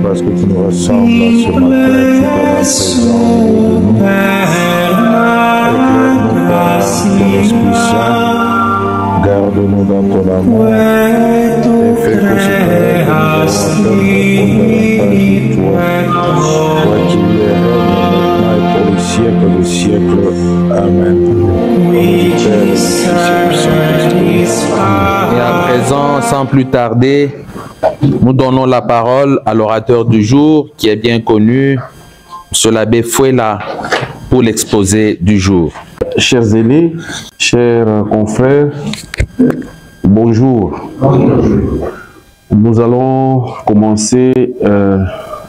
parce que tu nous ressembles à ce matin, tu es présent au milieu de nous. Éclaire-nous par ton Esprit Saint, garde-nous dans ton amour, et fais que ce travail que nous allons faire toi, qui es maintenant et pour les siècles des siècles. Amen. Et à présent, sans plus tarder, nous donnons la parole à l'orateur du jour, qui est bien connu, M. l'abbé Fouela, pour l'exposé du jour. Chers aînés, chers confrères, bonjour. Nous allons commencer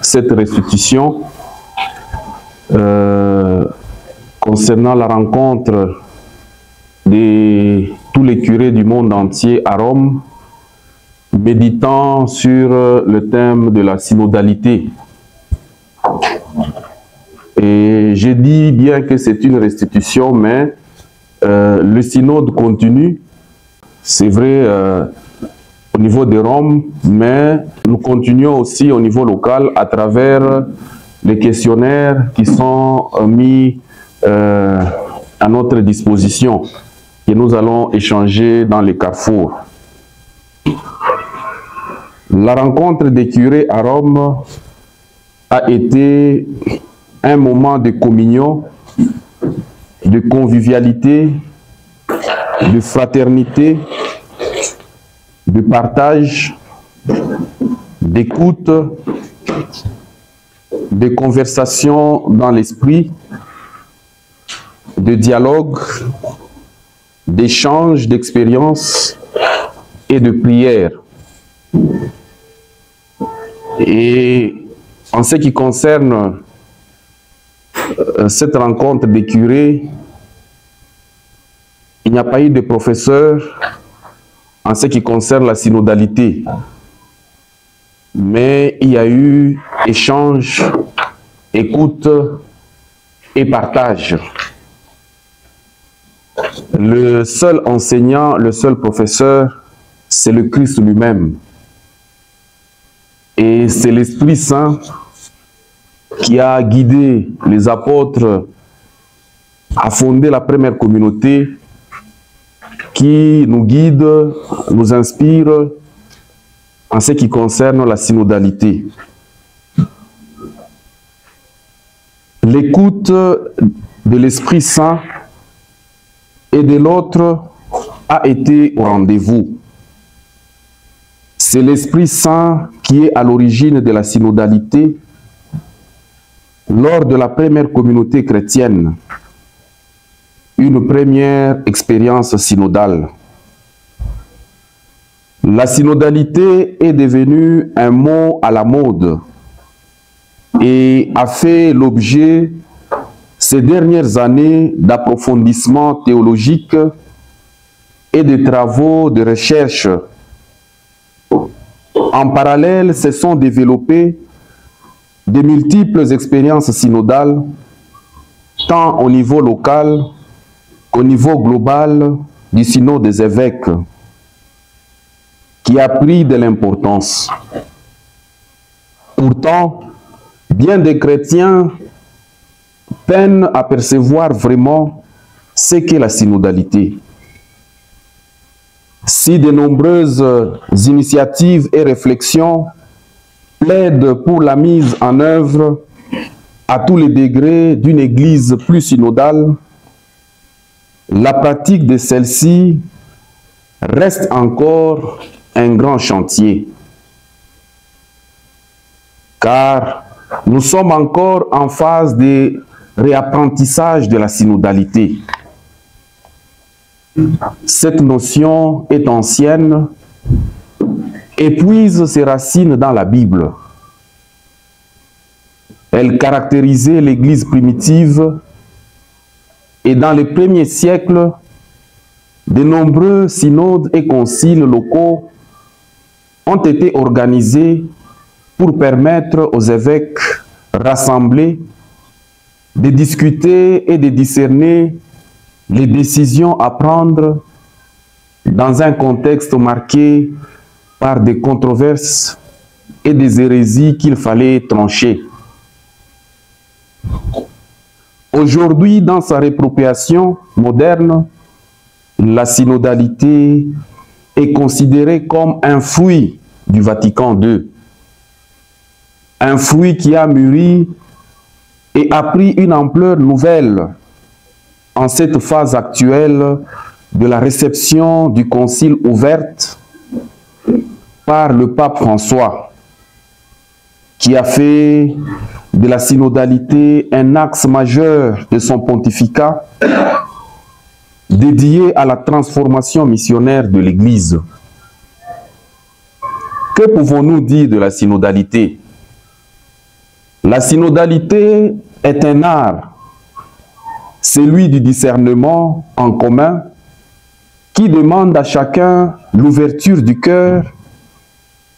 cette restitution concernant la rencontre de tous les curés du monde entier à Rome, méditant sur le thème de la synodalité. Et j'ai dit bien que c'est une restitution, mais le synode continue, c'est vrai au niveau de Rome, mais nous continuons aussi au niveau local à travers les questionnaires qui sont mis à notre disposition, que nous allons échanger dans les carrefours. La rencontre des curés à Rome a été un moment de communion, de convivialité, de fraternité, de partage, d'écoute, de conversation dans l'esprit, de dialogue, d'échange d'expériences et de prière. Et en ce qui concerne cette rencontre des curés, il n'y a pas eu de professeur en ce qui concerne la synodalité, mais il y a eu échange, écoute et partage. Le seul enseignant, le seul professeur, c'est le Christ lui-même. Et c'est l'Esprit Saint qui a guidé les apôtres à fonder la première communauté, qui nous guide, nous inspire en ce qui concerne la synodalité. L'écoute de l'Esprit Saint et de l'autre a été au rendez-vous. C'est l'Esprit Saint qui est à l'origine de la synodalité lors de la première communauté chrétienne, une première expérience synodale. La synodalité est devenue un mot à la mode et a fait l'objet ces dernières années d'approfondissement théologique et de travaux de recherche. En parallèle, se sont développées de multiples expériences synodales, tant au niveau local qu'au niveau global du synode des évêques, qui a pris de l'importance. Pourtant, bien des chrétiens peinent à percevoir vraiment ce qu'est la synodalité. Si de nombreuses initiatives et réflexions plaident pour la mise en œuvre à tous les degrés d'une Église plus synodale, la pratique de celle-ci reste encore un grand chantier. Car nous sommes encore en phase de réapprentissage de la synodalité. Cette notion est ancienne et puise ses racines dans la Bible. Elle caractérisait l'Église primitive et dans les premiers siècles, de nombreux synodes et conciles locaux ont été organisés pour permettre aux évêques rassemblés de discuter et de discerner les décisions à prendre dans un contexte marqué par des controverses et des hérésies qu'il fallait trancher. Aujourd'hui, dans sa réappropriation moderne, la synodalité est considérée comme un fruit du Vatican II. Un fruit qui a mûri et a pris une ampleur nouvelle en cette phase actuelle de la réception du concile ouverte par le pape François, qui a fait de la synodalité un axe majeur de son pontificat dédié à la transformation missionnaire de l'Église. Que pouvons-nous dire de la synodalité? La synodalité est un art, celui du discernement en commun, qui demande à chacun l'ouverture du cœur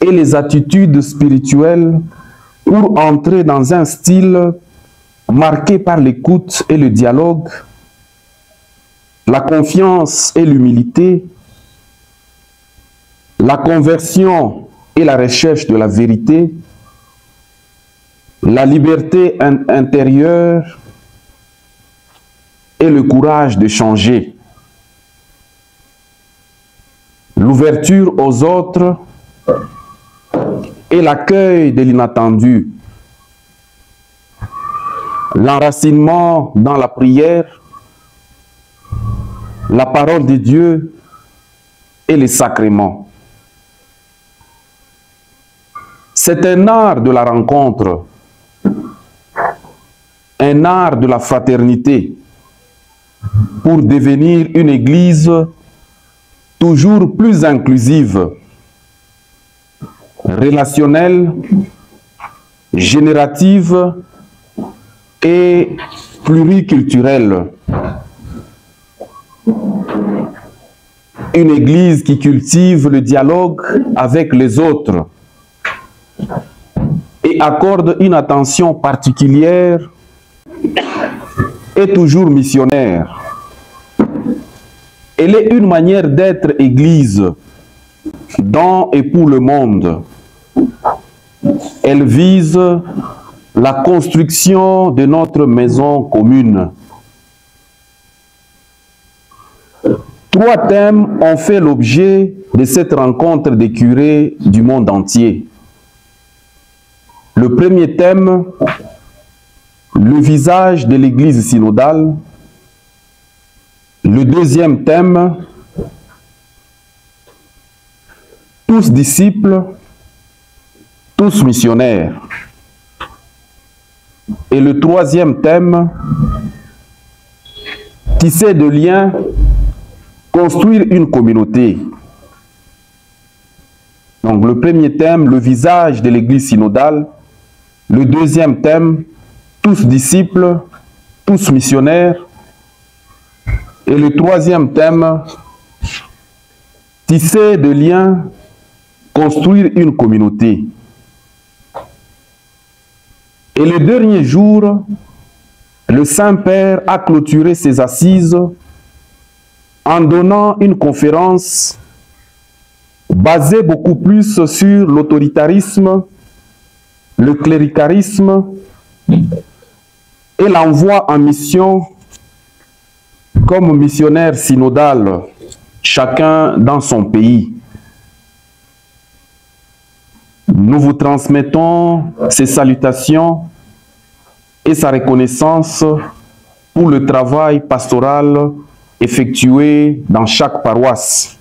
et les attitudes spirituelles pour entrer dans un style marqué par l'écoute et le dialogue, la confiance et l'humilité, la conversion et la recherche de la vérité, la liberté intérieure et le courage de changer, l'ouverture aux autres et l'accueil de l'inattendu, l'enracinement dans la prière, la parole de Dieu et les sacrements. C'est un art de la rencontre, un art de la fraternité pour devenir une Église toujours plus inclusive, relationnelle, générative et pluriculturelle. Une Église qui cultive le dialogue avec les autres et accorde une attention particulière et toujours missionnaire. Elle est une manière d'être Église dans et pour le monde. Elle vise la construction de notre maison commune. 3 thèmes ont fait l'objet de cette rencontre des curés du monde entier. Le premier thème, le visage de l'Église synodale. Le deuxième thème, tous disciples, tous missionnaires. Et le troisième thème, tisser de liens, construire une communauté. Donc le premier thème, le visage de l'Église synodale. Le deuxième thème, tous disciples, tous missionnaires. Et le troisième thème, tisser de liens, construire une communauté. Et le dernier jour, le Saint-Père a clôturé ses assises en donnant une conférence basée beaucoup plus sur l'autoritarisme, le cléricalisme et l'envoi en mission comme missionnaire synodal, chacun dans son pays. Nous vous transmettons ces salutations et sa reconnaissance pour le travail pastoral effectué dans chaque paroisse.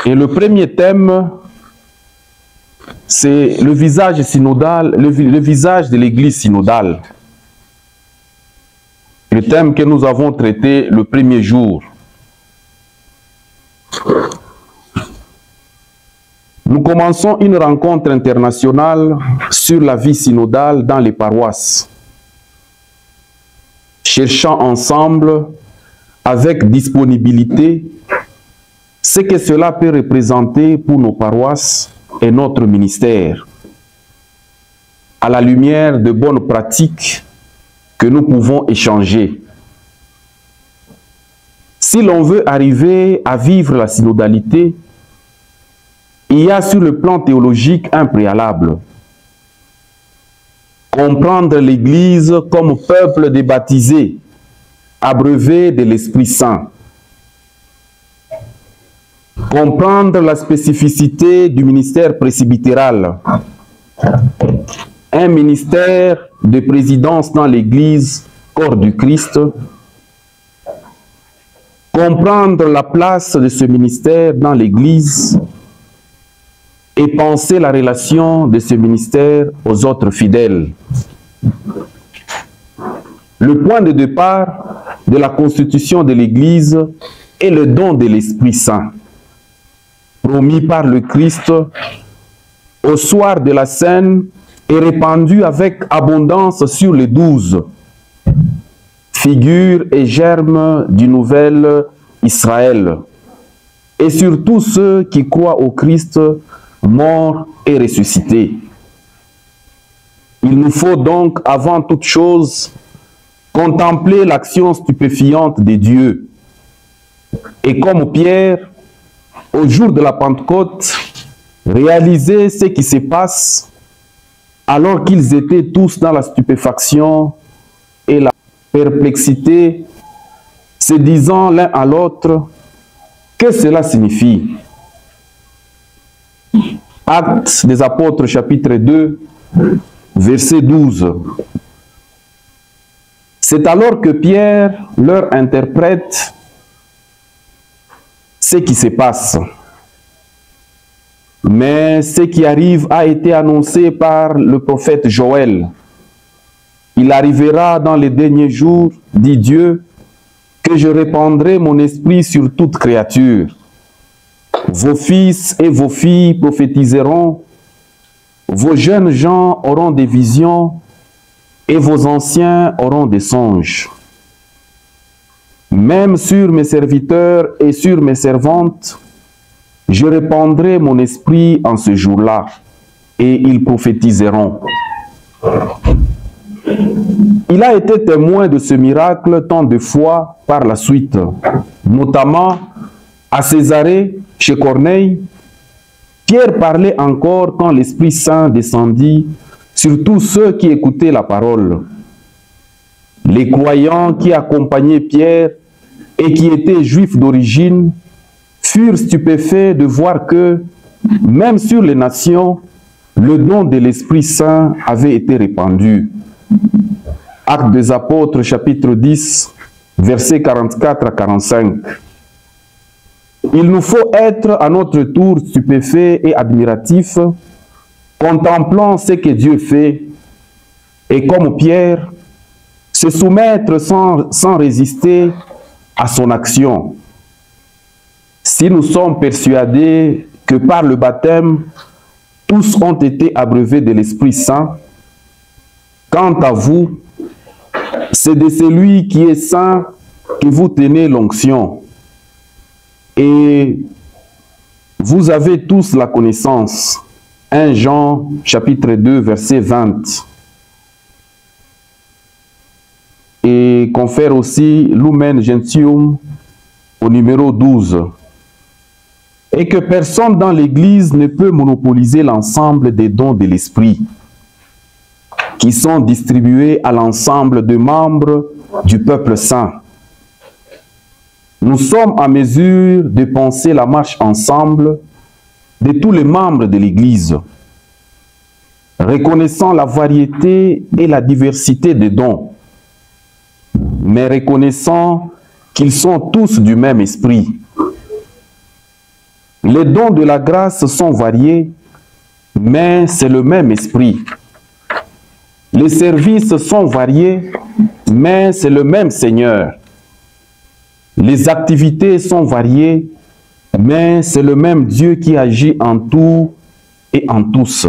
Et le premier thème, c'est le visage synodal, le visage de l'Église synodale. Le thème que nous avons traité le premier jour. Nous commençons une rencontre internationale sur la vie synodale dans les paroisses, cherchant ensemble, avec disponibilité, ce que cela peut représenter pour nos paroisses et notre ministère, à la lumière de bonnes pratiques que nous pouvons échanger. Si Si l'on veut arriver à vivre la synodalité, il y a sur le plan théologique un préalable. Comprendre l'Église comme peuple des baptisés, abreuvé de l'Esprit Saint. Comprendre la spécificité du ministère presbytéral. Un ministère de présidence dans l'Église, corps du Christ. Comprendre la place de ce ministère dans l'Église et penser la relation de ce ministère aux autres fidèles. Le point de départ de la constitution de l'Église est le don de l'Esprit Saint, promis par le Christ au soir de la Seine et répandu avec abondance sur les 12, figure et germe du nouvel Israël, et sur tous ceux qui croient au Christ mort et ressuscité. Il nous faut donc, avant toute chose, contempler l'action stupéfiante de Dieu. Et comme Pierre, au jour de la Pentecôte, réaliser ce qui se passe alors qu'ils étaient tous dans la stupéfaction et la perplexité, se disant l'un à l'autre, que cela signifie? Actes des Apôtres, chapitre 2, verset 12. C'est alors que Pierre leur interprète ce qui se passe. Mais ce qui arrive a été annoncé par le prophète Joël. Il arrivera dans les derniers jours, dit Dieu, que je répandrai mon esprit sur toute créature. Vos fils et vos filles prophétiseront, vos jeunes gens auront des visions, et vos anciens auront des songes. Même sur mes serviteurs et sur mes servantes, je répandrai mon esprit en ce jour-là, et ils prophétiseront. Il a été témoin de ce miracle tant de fois par la suite, notamment à Césarée, chez Corneille. Pierre parlait encore quand l'Esprit Saint descendit sur tous ceux qui écoutaient la parole. Les croyants qui accompagnaient Pierre et qui étaient juifs d'origine furent stupéfaits de voir que, même sur les nations, le don de l'Esprit Saint avait été répandu. Actes des Apôtres, chapitre 10, versets 44 à 45. Il nous faut être à notre tour stupéfaits et admiratifs, contemplant ce que Dieu fait, et comme Pierre, se soumettre sans résister à son action. Si nous sommes persuadés que par le baptême, tous ont été abreuvés de l'Esprit Saint, quant à vous, c'est de celui qui est saint que vous tenez l'onction. Et vous avez tous la connaissance. 1 Jean, chapitre 2, verset 20. Et confère aussi Lumen Gentium au numéro 12. Et que personne dans l'Église ne peut monopoliser l'ensemble des dons de l'Esprit qui sont distribués à l'ensemble des membres du peuple saint. Nous sommes en mesure de penser la marche ensemble de tous les membres de l'Église, reconnaissant la variété et la diversité des dons, mais reconnaissant qu'ils sont tous du même esprit. Les dons de la grâce sont variés, mais c'est le même esprit. Les services sont variés, mais c'est le même Seigneur. Les activités sont variées, mais c'est le même Dieu qui agit en tout et en tous.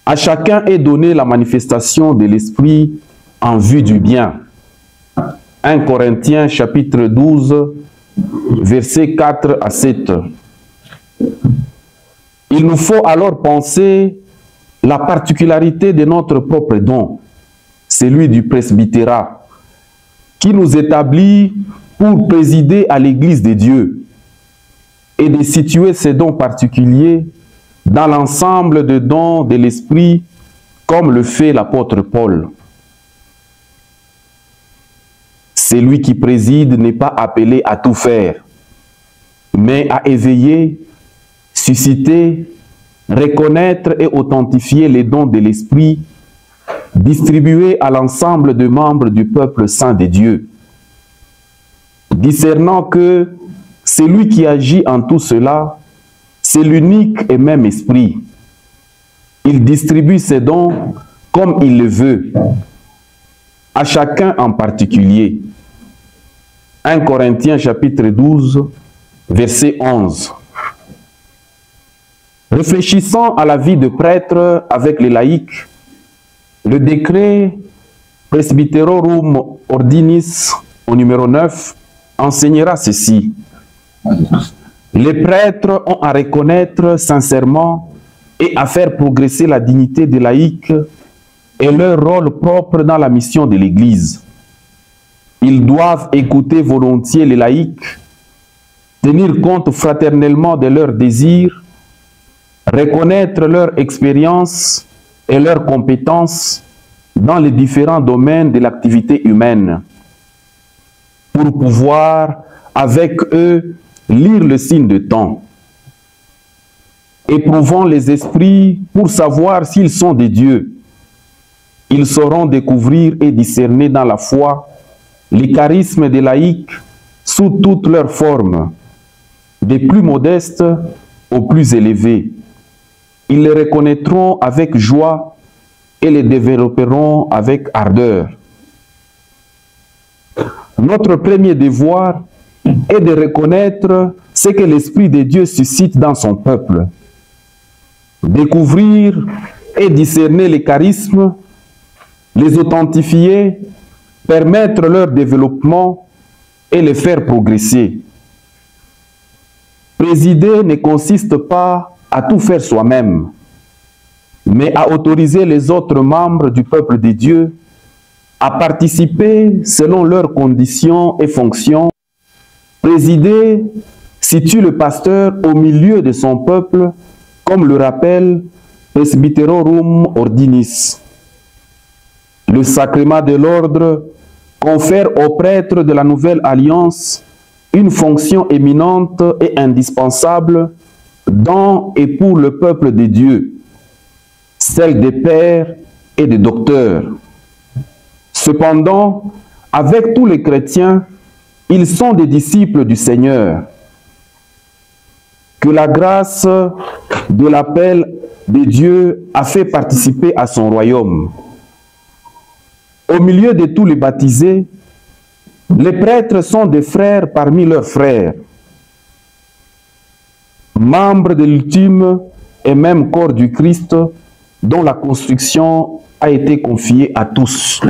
À chacun est donnée la manifestation de l'Esprit en vue du bien. 1 Corinthiens chapitre 12, versets 4 à 7. Il nous faut alors penser la particularité de notre propre don, celui du presbytérat, qui nous établit pour présider à l'Église de Dieu et de situer ses dons particuliers dans l'ensemble des dons de l'Esprit, comme le fait l'apôtre Paul. Celui qui préside n'est pas appelé à tout faire, mais à éveiller, susciter, reconnaître et authentifier les dons de l'Esprit distribués à l'ensemble des membres du peuple saint de Dieu, discernant que celui qui agit en tout cela, c'est l'unique et même Esprit. Il distribue ses dons comme il le veut, à chacun en particulier. 1 Corinthiens chapitre 12, verset 11. Réfléchissant à la vie de prêtre avec les laïcs, le décret Presbyterorum Ordinis au numéro 9 enseignera ceci. Les prêtres ont à reconnaître sincèrement et à faire progresser la dignité des laïcs et leur rôle propre dans la mission de l'Église. Ils doivent écouter volontiers les laïcs, tenir compte fraternellement de leurs désirs, reconnaître leur expérience et leurs compétences dans les différents domaines de l'activité humaine, pour pouvoir, avec eux, lire le signe de temps, éprouvant les esprits pour savoir s'ils sont des dieux. Ils sauront découvrir et discerner dans la foi les charismes des laïcs sous toutes leurs formes, des plus modestes aux plus élevés. Ils les reconnaîtront avec joie et les développeront avec ardeur. Notre premier devoir est de reconnaître ce que l'Esprit de Dieu suscite dans son peuple, découvrir et discerner les charismes, les authentifier, permettre leur développement et les faire progresser. Présider ne consiste pas à tout faire soi-même, mais à autoriser les autres membres du peuple de Dieu à participer selon leurs conditions et fonctions. Présider situe le pasteur au milieu de son peuple, comme le rappelle Presbyterorum Ordinis. Le sacrement de l'ordre confère aux prêtres de la Nouvelle Alliance une fonction éminente et indispensable dans et pour le peuple de Dieu, celle des pères et des docteurs. Cependant, avec tous les chrétiens, ils sont des disciples du Seigneur. Que la grâce de l'appel de Dieu a fait participer à son royaume. Au milieu de tous les baptisés, les prêtres sont des frères parmi leurs frères, membres de l'ultime et même corps du Christ, dont la construction a été confiée à tous.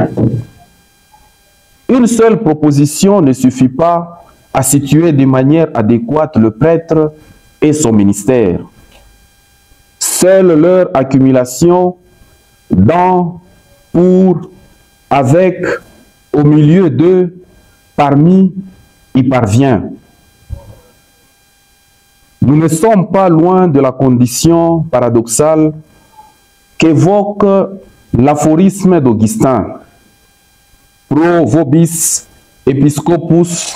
Une seule proposition ne suffit pas à situer de manière adéquate le prêtre et son ministère. Seule leur accumulation dans, pour, avec, au milieu d'eux, parmi, y parvient. Nous ne sommes pas loin de la condition paradoxale qu'évoque l'aphorisme d'Augustin. Pro vobis episcopus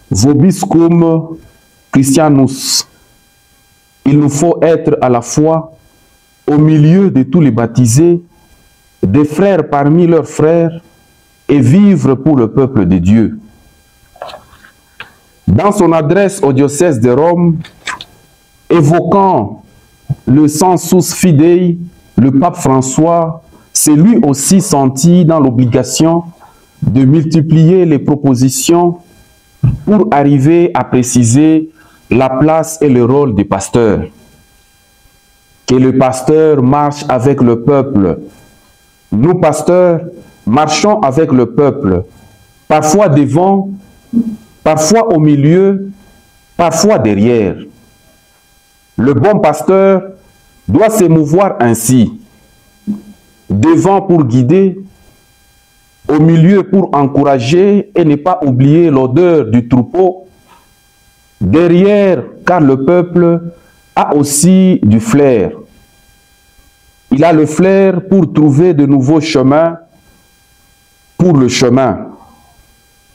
vobiscum Christianus. Il nous faut être à la fois au milieu de tous les baptisés, des frères parmi leurs frères, et vivre pour le peuple de Dieu. Dans son adresse au diocèse de Rome, évoquant le sensus fidei, le pape François s'est lui aussi senti dans l'obligation de multiplier les propositions pour arriver à préciser la place et le rôle des pasteurs. Que le pasteur marche avec le peuple. Nous, pasteurs, marchons avec le peuple, parfois devant, parfois au milieu, parfois derrière. Le bon pasteur doit se mouvoir ainsi, devant pour guider, au milieu pour encourager et ne pas oublier l'odeur du troupeau, derrière, car le peuple a aussi du flair. Il a le flair pour trouver de nouveaux chemins pour le chemin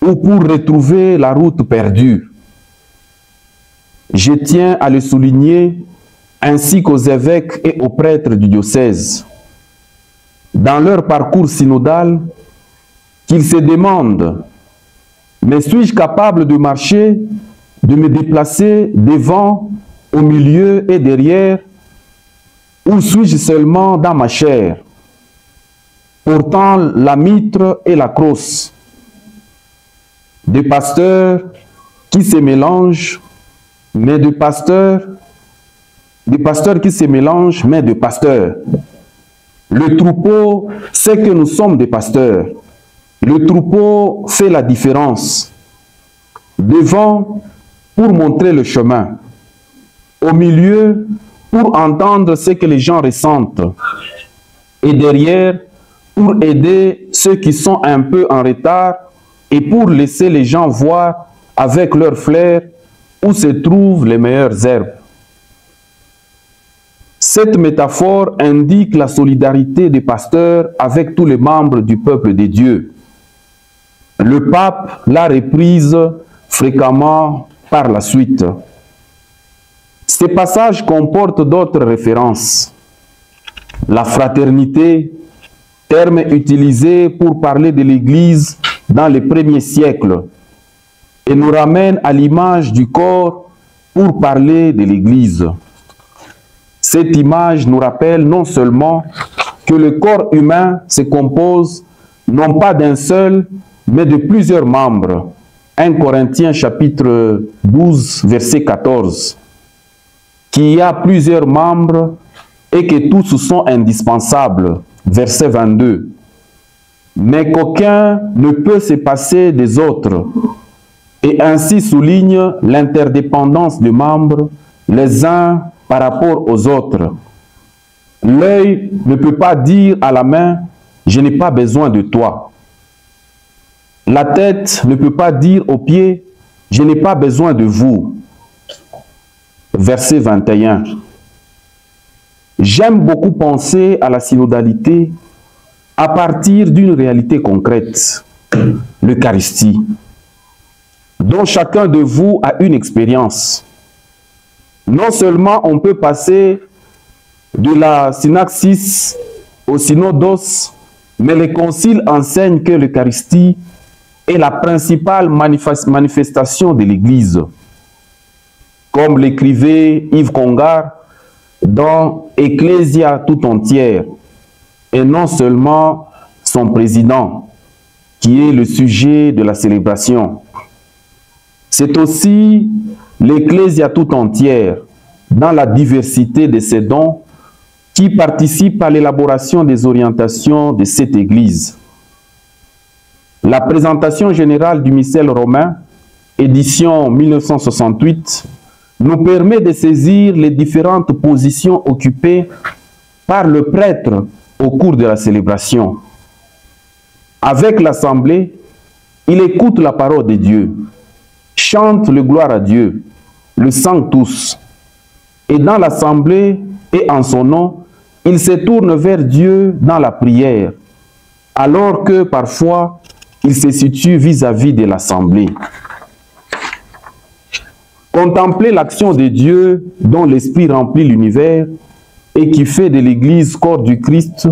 ou pour retrouver la route perdue. Je tiens à le souligner ainsi qu'aux évêques et aux prêtres du diocèse. Dans leur parcours synodal, qu'ils se demandent, mais suis-je capable de marcher, de me déplacer devant, au milieu et derrière, ou suis-je seulement dans ma chair, portant la mitre et la crosse? Des pasteurs qui se mélangent, mais de pasteurs, des pasteurs qui se mélangent, mais de pasteurs. Le troupeau sait que nous sommes des pasteurs. Le troupeau fait la différence. Devant, pour montrer le chemin. Au milieu, pour entendre ce que les gens ressentent. Et derrière, pour aider ceux qui sont un peu en retard et pour laisser les gens voir avec leur flair où se trouvent les meilleures herbes. Cette métaphore indique la solidarité des pasteurs avec tous les membres du peuple de Dieu. Le pape l'a reprise fréquemment par la suite. Ces passages comportent d'autres références. La fraternité, terme utilisé pour parler de l'Église dans les premiers siècles, et nous ramène à l'image du corps pour parler de l'Église. Cette image nous rappelle non seulement que le corps humain se compose non pas d'un seul, mais de plusieurs membres. 1 Corinthiens chapitre 12, verset 14. Qu'il y a plusieurs membres et que tous sont indispensables. Verset 22. Mais qu'aucun ne peut se passer des autres. Et ainsi souligne l'interdépendance des membres, les uns par rapport aux autres. L'œil ne peut pas dire à la main, je n'ai pas besoin de toi. La tête ne peut pas dire aux pieds, je n'ai pas besoin de vous. Verset 21. J'aime beaucoup penser à la synodalité à partir d'une réalité concrète, l'Eucharistie, dont chacun de vous a une expérience. Non seulement on peut passer de la synaxis au synodos, mais les conciles enseignent que l'Eucharistie est la principale manifestation de l'Église. Comme l'écrivait Yves Congar dans Ecclesia tout entière, et non seulement son président, qui est le sujet de la célébration. C'est aussi l'Ecclésia tout entière, dans la diversité de ses dons, qui participe à l'élaboration des orientations de cette Église. La présentation générale du missel romain, édition 1968, nous permet de saisir les différentes positions occupées par le prêtre au cours de la célébration. Avec l'assemblée, il écoute la parole de Dieu, chante le gloire à Dieu, le Sanctus, et dans l'assemblée et en son nom, il se tourne vers Dieu dans la prière, alors que parfois, il se situe vis-à-vis de l'assemblée. Contempler l'action de Dieu dont l'Esprit remplit l'univers et qui fait de l'Église corps du Christ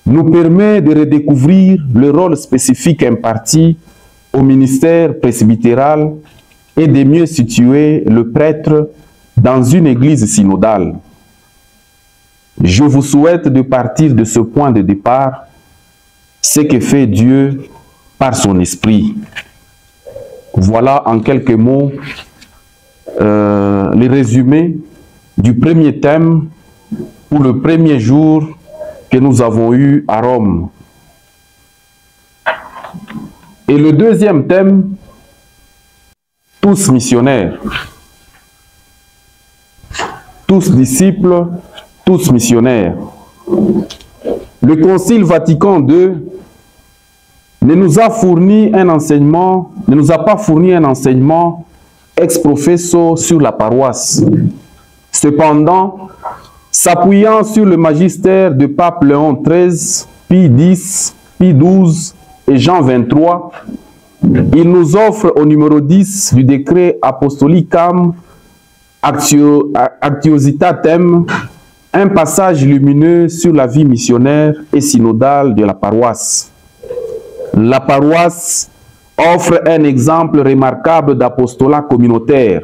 nous permet de redécouvrir le rôle spécifique imparti au ministère presbytéral et de mieux situer le prêtre dans une Église synodale. Je vous souhaite de partir de ce point de départ, ce que fait Dieu par son Esprit. Voilà en quelques mots les résumés du premier thème pour le premier jour que nous avons eu à Rome. Et le deuxième thème, tous missionnaires, tous disciples, tous missionnaires. Le Concile Vatican II ne nous a pas fourni un enseignement ex professo sur la paroisse. Cependant, s'appuyant sur le magistère de Pape Léon XIII, Pie X, Pie XII et Jean XXIII, il nous offre au numéro 10 du décret Apostolicam Actiositatem un passage lumineux sur la vie missionnaire et synodale de la paroisse. La paroisse offre un exemple remarquable d'apostolat communautaire,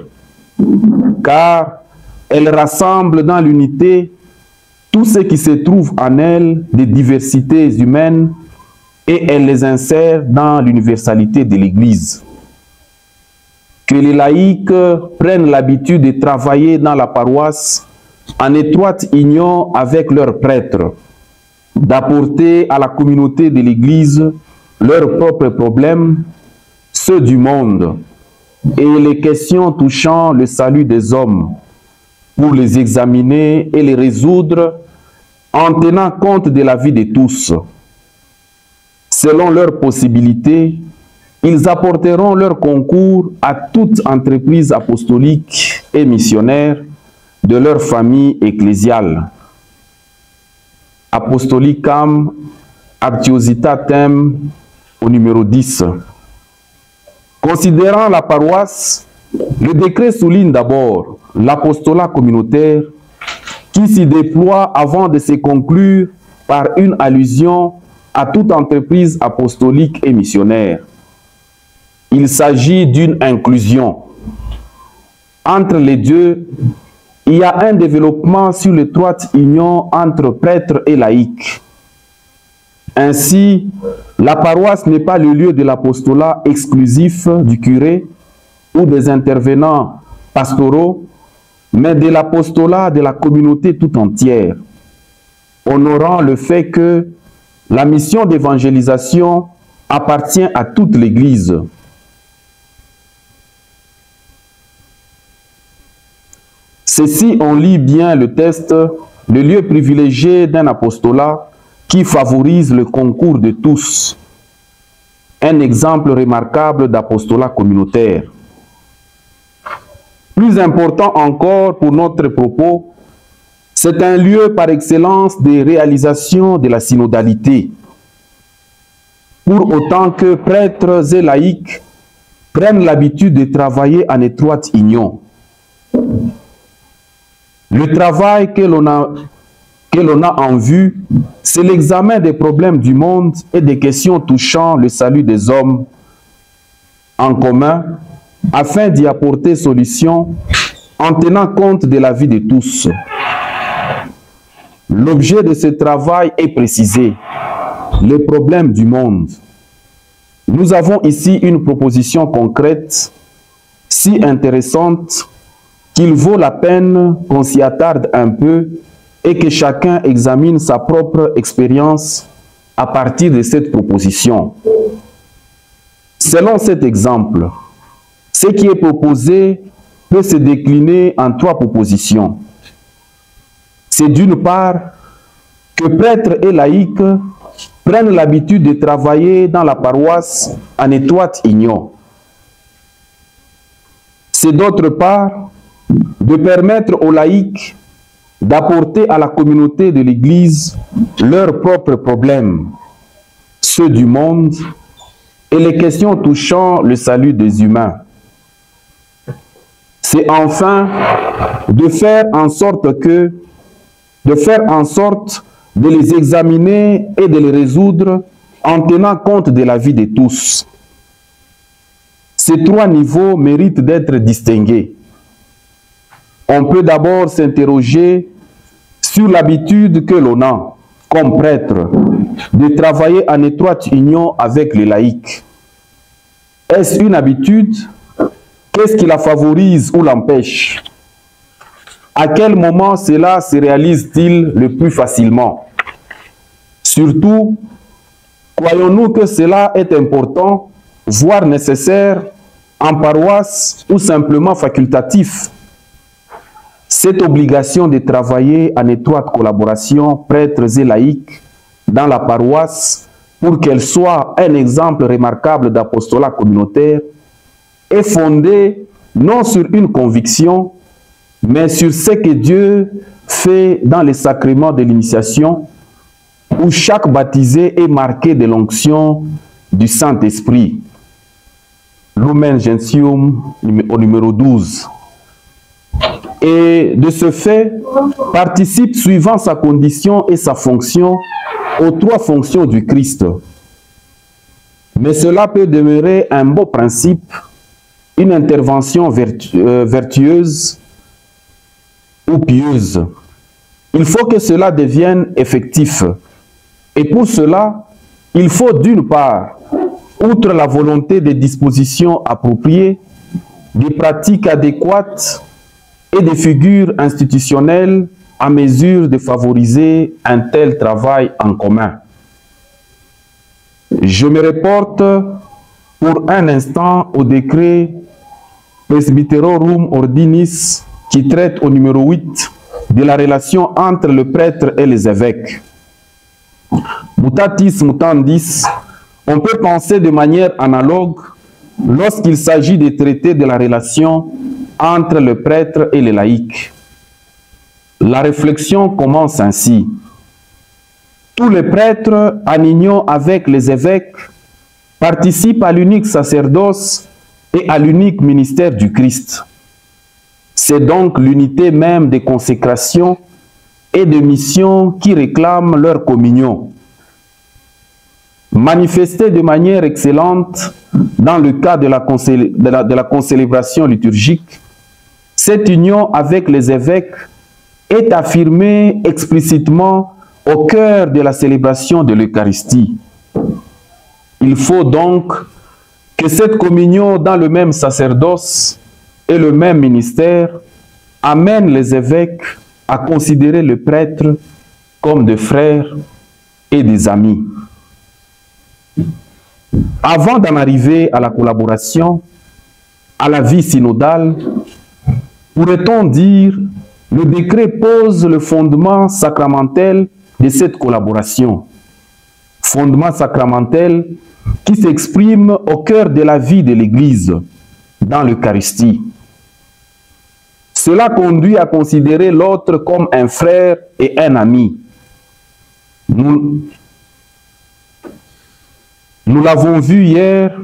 car elle rassemble dans l'unité tout ce qui se trouve en elle des diversités humaines et elle les insère dans l'universalité de l'Église. Que les laïcs prennent l'habitude de travailler dans la paroisse en étroite union avec leurs prêtres, d'apporter à la communauté de l'Église leurs propres problèmes, ceux du monde, et les questions touchant le salut des hommes, pour les examiner et les résoudre en tenant compte de la vie de tous. Selon leurs possibilités, ils apporteront leur concours à toute entreprise apostolique et missionnaire de leur famille ecclésiale. Apostolicam Actiositatem au numéro 10. Considérant la paroisse, le décret souligne d'abord l'apostolat communautaire qui s'y déploie avant de se conclure par une allusion à toute entreprise apostolique et missionnaire. Il s'agit d'une inclusion. Entre les deux, il y a un développement sur l'étroite union entre prêtres et laïcs. Ainsi, la paroisse n'est pas le lieu de l'apostolat exclusif du curé ou des intervenants pastoraux, mais de l'apostolat de la communauté tout entière, honorant le fait que la mission d'évangélisation appartient à toute l'Église. Ceci, on lit bien le texte, le lieu privilégié d'un apostolat qui favorise le concours de tous. Un exemple remarquable d'apostolat communautaire. Plus important encore pour notre propos, c'est un lieu par excellence de réalisation de la synodalité. Pour autant que prêtres et laïcs prennent l'habitude de travailler en étroite union. Le travail que l'on a en vue, c'est l'examen des problèmes du monde et des questions touchant le salut des hommes en commun, afin d'y apporter solution en tenant compte de la vie de tous. L'objet de ce travail est précisé, les problèmes du monde. Nous avons ici une proposition concrète, si intéressante, qu'il vaut la peine qu'on s'y attarde un peu et que chacun examine sa propre expérience à partir de cette proposition. Selon cet exemple, ce qui est proposé peut se décliner en 3 propositions. C'est d'une part que prêtres et laïcs prennent l'habitude de travailler dans la paroisse en étroite union. C'est d'autre part de permettre aux laïcs d'apporter à la communauté de l'Église leurs propres problèmes, ceux du monde et les questions touchant le salut des humains. C'est enfin de faire en sorte de les examiner et de les résoudre en tenant compte de la vie de tous. Ces 3 niveaux méritent d'être distingués. On peut d'abord s'interroger sur l'habitude que l'on a, comme prêtre, de travailler en étroite union avec les laïcs. Est-ce une habitude? Qu'est-ce qui la favorise ou l'empêche? À quel moment cela se réalise-t-il le plus facilement? Surtout, croyons-nous que cela est important, voire nécessaire, en paroisse ou simplement facultatif? Cette obligation de travailler en étroite collaboration, prêtres et laïcs, dans la paroisse, pour qu'elle soit un exemple remarquable d'apostolat communautaire, est fondée non sur une conviction, mais sur ce que Dieu fait dans les sacrements de l'initiation, où chaque baptisé est marqué de l'onction du Saint-Esprit. Lumen Gentium au numéro 12. Et de ce fait, participe suivant sa condition et sa fonction aux trois fonctions du Christ. Mais cela peut demeurer un beau principe, une intervention vertueuse ou pieuse. Il faut que cela devienne effectif. Et pour cela, il faut d'une part, outre la volonté des dispositions appropriées, des pratiques adéquates et des figures institutionnelles à mesure de favoriser un tel travail en commun. Je me reporte pour un instant au décret Presbyterorum Ordinis qui traite au numéro 8 de la relation entre le prêtre et les évêques. Mutatis mutandis, on peut penser de manière analogue lorsqu'il s'agit de traiter de la relation entre le prêtre et les laïcs. La réflexion commence ainsi. Tous les prêtres, en union avec les évêques, participent à l'unique sacerdoce et à l'unique ministère du Christ. C'est donc l'unité même des consécrations et de missions qui réclament leur communion. Manifestée de manière excellente dans le cas de la concélébration liturgique, cette union avec les évêques est affirmée explicitement au cœur de la célébration de l'Eucharistie. Il faut donc que cette communion dans le même sacerdoce et le même ministère amène les évêques à considérer le prêtre comme des frères et des amis. Avant d'en arriver à la collaboration, à la vie synodale, pourrait-on dire, le décret pose le fondement sacramentel de cette collaboration. Fondement sacramentel qui s'exprime au cœur de la vie de l'Église, dans l'Eucharistie. Cela conduit à considérer l'autre comme un frère et un ami. Nous l'avons vu hier,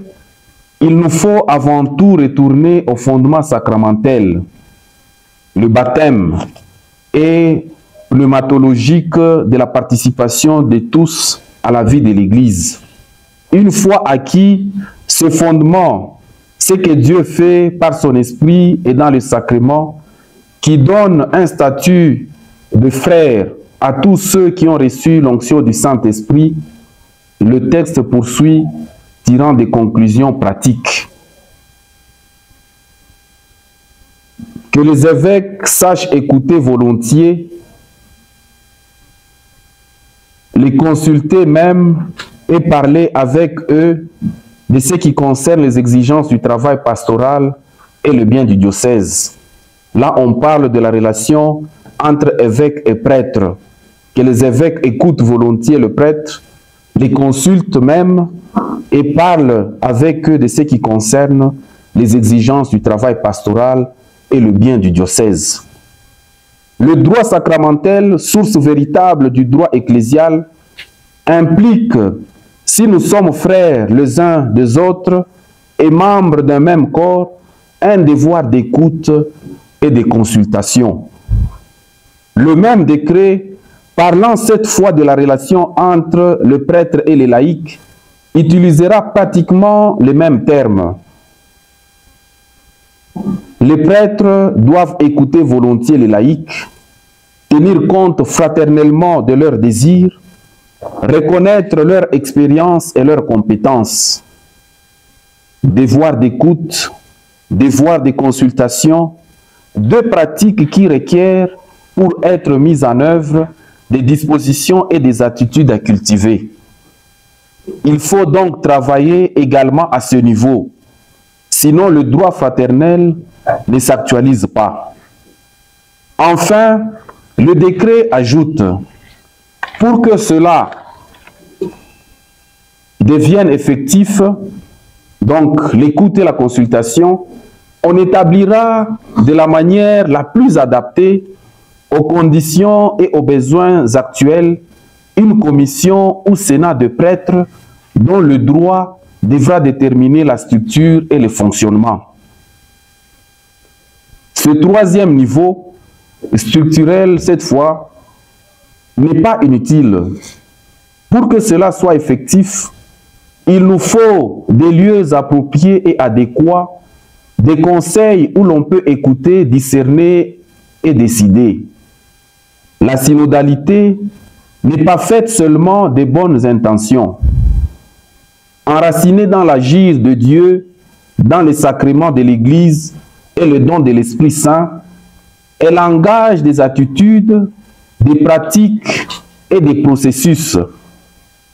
il nous faut avant tout retourner au fondement sacramentel, le baptême et pneumatologique de la participation de tous à la vie de l'Église. Une fois acquis ce fondement, ce que Dieu fait par son esprit et dans le sacrement, qui donne un statut de frère à tous ceux qui ont reçu l'onction du Saint-Esprit, le texte poursuit, tirant des conclusions pratiques. Que les évêques sachent écouter volontiers, les consulter même et parler avec eux de ce qui concerne les exigences du travail pastoral et le bien du diocèse. Là, on parle de la relation entre évêques et prêtres. Que les évêques écoutent volontiers le prêtre, les consultent même et parlent avec eux de ce qui concerne les exigences du travail pastoral et le bien du diocèse. Le droit sacramentel, source véritable du droit ecclésial, implique, si nous sommes frères les uns des autres et membres d'un même corps, un devoir d'écoute et de consultation. Le même décret, parlant cette fois de la relation entre le prêtre et les laïcs, utilisera pratiquement les mêmes termes. Les prêtres doivent écouter volontiers les laïcs, tenir compte fraternellement de leurs désirs, reconnaître leur expérience et leurs compétences. Devoir d'écoute, devoir de consultation, deux pratiques qui requièrent, pour être mises en œuvre, des dispositions et des attitudes à cultiver. Il faut donc travailler également à ce niveau, sinon le droit fraternel ne s'actualise pas. Enfin, le décret ajoute, pour que cela deviennent effectifs, donc l'écoute et la consultation, on établira de la manière la plus adaptée aux conditions et aux besoins actuels une commission ou sénat de prêtres dont le droit devra déterminer la structure et le fonctionnement. Ce troisième niveau, structurel cette fois, n'est pas inutile. Pour que cela soit effectif, il nous faut des lieux appropriés et adéquats, des conseils où l'on peut écouter, discerner et décider. La synodalité n'est pas faite seulement des bonnes intentions. Enracinée dans l'agir de Dieu, dans les sacrements de l'Église et le don de l'Esprit Saint, elle engage des attitudes, des pratiques et des processus,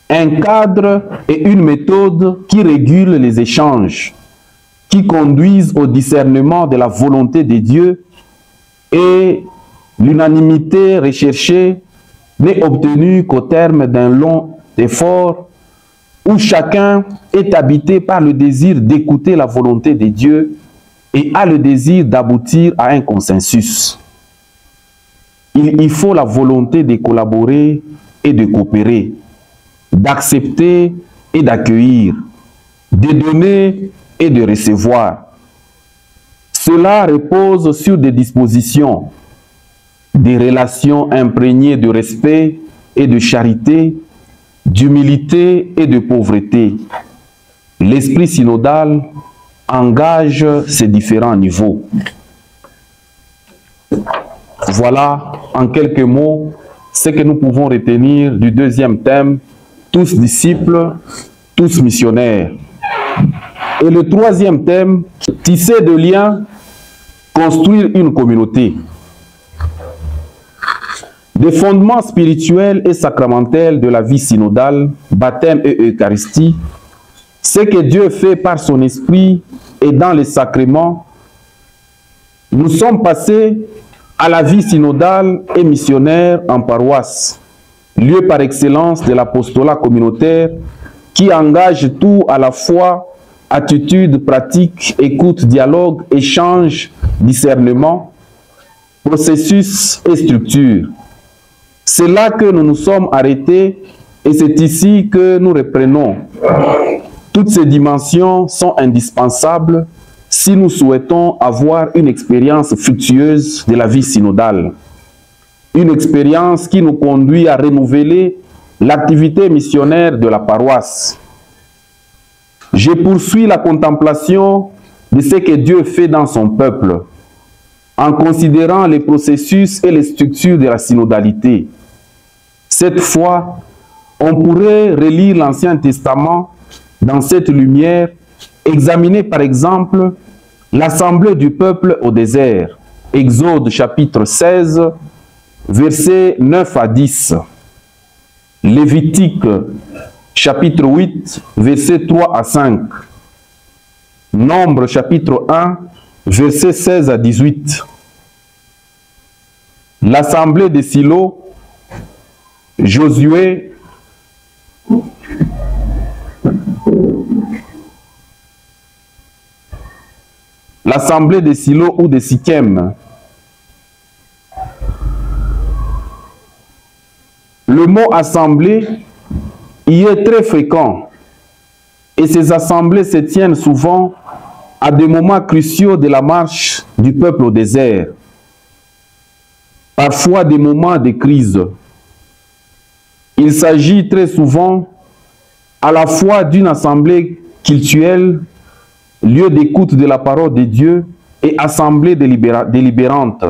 un cadre et une méthode qui régulent les échanges, qui conduisent au discernement de la volonté de Dieu, et l'unanimité recherchée n'est obtenue qu'au terme d'un long effort où chacun est habité par le désir d'écouter la volonté de Dieu et a le désir d'aboutir à un consensus. Il y faut la volonté de collaborer et de coopérer, d'accepter et d'accueillir, de donner et de recevoir. Cela repose sur des dispositions, des relations imprégnées de respect et de charité, d'humilité et de pauvreté. L'esprit synodal engage ces différents niveaux. Voilà, en quelques mots, ce que nous pouvons retenir du deuxième thème, tous disciples, tous missionnaires. Et le troisième thème, tisser de liens, construire une communauté. Des fondements spirituels et sacramentels de la vie synodale, baptême et Eucharistie, ce que Dieu fait par son esprit et dans les sacrements, nous sommes passés à la vie synodale et missionnaire en paroisse, lieu par excellence de l'apostolat communautaire qui engage tout à la fois attitude, pratique, écoute, dialogue, échange, discernement, processus et structure. C'est là que nous nous sommes arrêtés et c'est ici que nous reprenons. Toutes ces dimensions sont indispensables si nous souhaitons avoir une expérience fructueuse de la vie synodale. Une expérience qui nous conduit à renouveler l'activité missionnaire de la paroisse. Je poursuis la contemplation de ce que Dieu fait dans son peuple, en considérant les processus et les structures de la synodalité. Cette fois, on pourrait relire l'Ancien Testament dans cette lumière, examiner par exemple l'assemblée du peuple au désert, Exode chapitre 16, versets 9 à 10, Lévitique chapitre 8, versets 3 à 5, Nombre chapitre 1, versets 16 à 18, l'assemblée de Silo, Josué, l'assemblée de Silo ou de Sichem. Le mot assemblée y est très fréquent et ces assemblées se tiennent souvent à des moments cruciaux de la marche du peuple au désert, parfois des moments de crise. Il s'agit très souvent à la fois d'une assemblée cultuelle, lieu d'écoute de la parole de Dieu, et assemblée délibérante.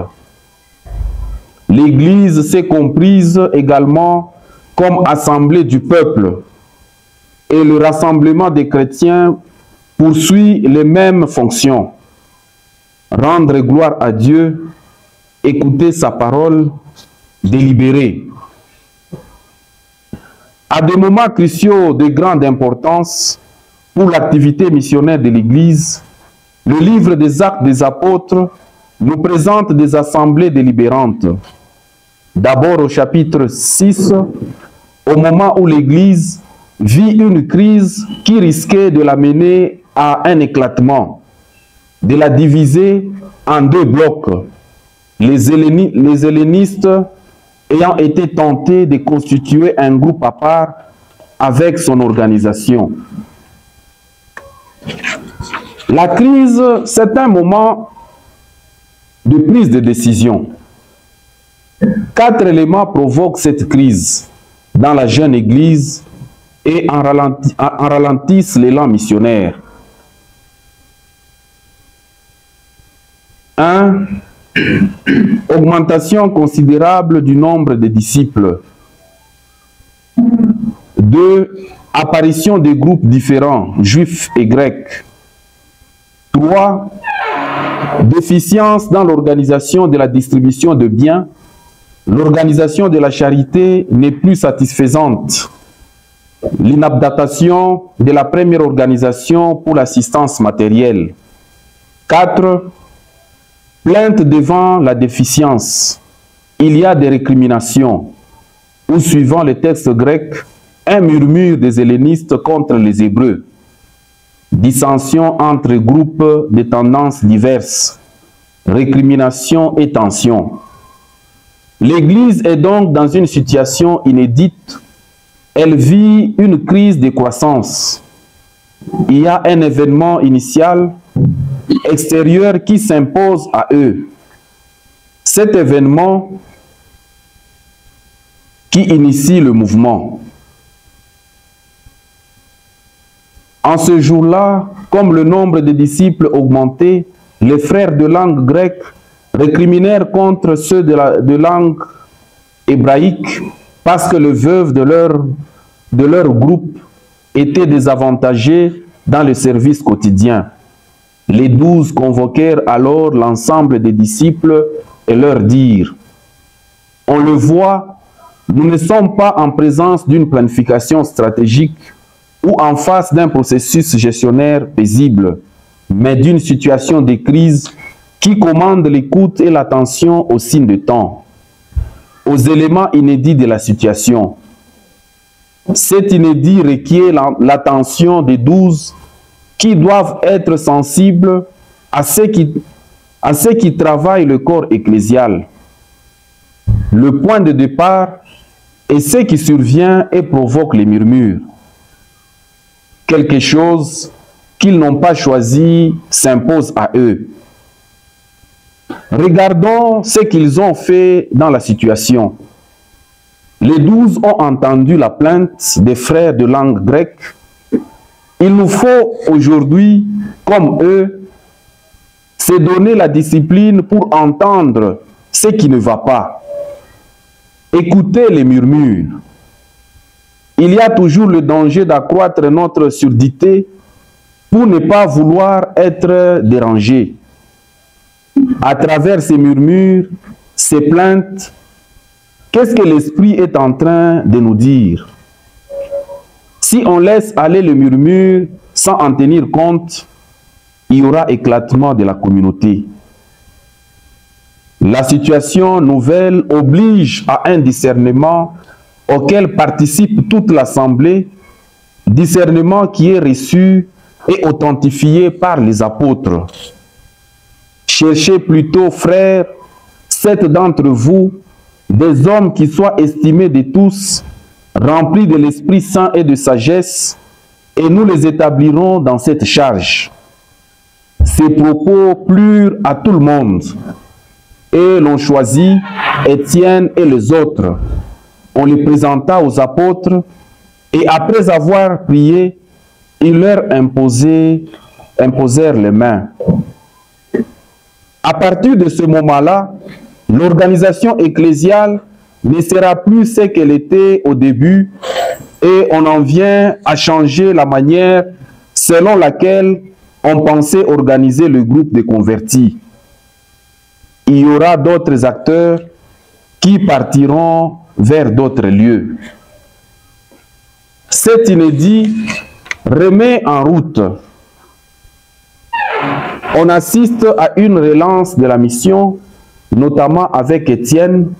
L'Église s'est comprise également comme assemblée du peuple, et le rassemblement des chrétiens poursuit les mêmes fonctions. Rendre gloire à Dieu, écouter sa parole, délibérer. À des moments cruciaux de grande importance pour l'activité missionnaire de l'Église, le livre des Actes des Apôtres nous présente des assemblées délibérantes. D'abord au chapitre 6, au moment où l'Église vit une crise qui risquait de l'amener à un éclatement, de la diviser en deux blocs, les hellénistes ayant été tentés de constituer un groupe à part avec son organisation. La crise, c'est un moment de prise de décision. 4 éléments provoquent cette crise dans la jeune Église et en ralentissent l'élan missionnaire. 1. Augmentation considérable du nombre de disciples. 2. Apparition de groupes différents, juifs et grecs. 3. Déficience dans l'organisation de la distribution de biens. L'organisation de la charité n'est plus satisfaisante. L'inadaptation de la première organisation pour l'assistance matérielle. 4. Plainte devant la déficience. Il y a des récriminations, ou suivant les textes grecs, un murmure des hellénistes contre les Hébreux. Dissension entre groupes de tendances diverses. Récrimination et tension. L'Église est donc dans une situation inédite. Elle vit une crise de croissance. Il y a un événement initial extérieur qui s'impose à eux. Cet événement qui initie le mouvement. En ce jour-là, comme le nombre de disciples augmentait, les frères de langue grecque récriminèrent contre ceux de langue hébraïque parce que les veuves de leur groupe étaient désavantagées dans le service quotidien. Les 12 convoquèrent alors l'ensemble des disciples et leur dirent: « On le voit, nous ne sommes pas en présence d'une planification stratégique ou en face d'un processus gestionnaire paisible, mais d'une situation de crise qui commande l'écoute et l'attention aux signes de temps, aux éléments inédits de la situation. Cet inédit requiert l'attention des 12 qui doivent être sensibles à ceux qui travaillent le corps ecclésial. Le point de départ est ce qui survient et provoque les murmures. Quelque chose qu'ils n'ont pas choisi s'impose à eux. Regardons ce qu'ils ont fait dans la situation. Les 12 ont entendu la plainte des frères de langue grecque. Il nous faut aujourd'hui, comme eux, se donner la discipline pour entendre ce qui ne va pas. Écoutez les murmures. Il y a toujours le danger d'accroître notre surdité pour ne pas vouloir être dérangé. À travers ces murmures, ces plaintes, qu'est-ce que l'Esprit est en train de nous dire? Si on laisse aller le murmure sans en tenir compte, il y aura éclatement de la communauté. La situation nouvelle oblige à un discernement auquel participe toute l'Assemblée, discernement qui est reçu et authentifié par les apôtres. Cherchez plutôt, frères, 7 d'entre vous, des hommes qui soient estimés de tous, remplis de l'Esprit Saint et de sagesse, et nous les établirons dans cette charge. Ces propos plurent à tout le monde, et l'on choisit Étienne et les autres. On les présenta aux apôtres, et après avoir prié, ils leur imposèrent les mains. À partir de ce moment-là, l'organisation ecclésiale ne sera plus ce qu'elle était au début et on en vient à changer la manière selon laquelle on pensait organiser le groupe de convertis. Il y aura d'autres acteurs qui partiront vers d'autres lieux. Cet inédit remet en route. On assiste à une relance de la mission, notamment avec Étienne.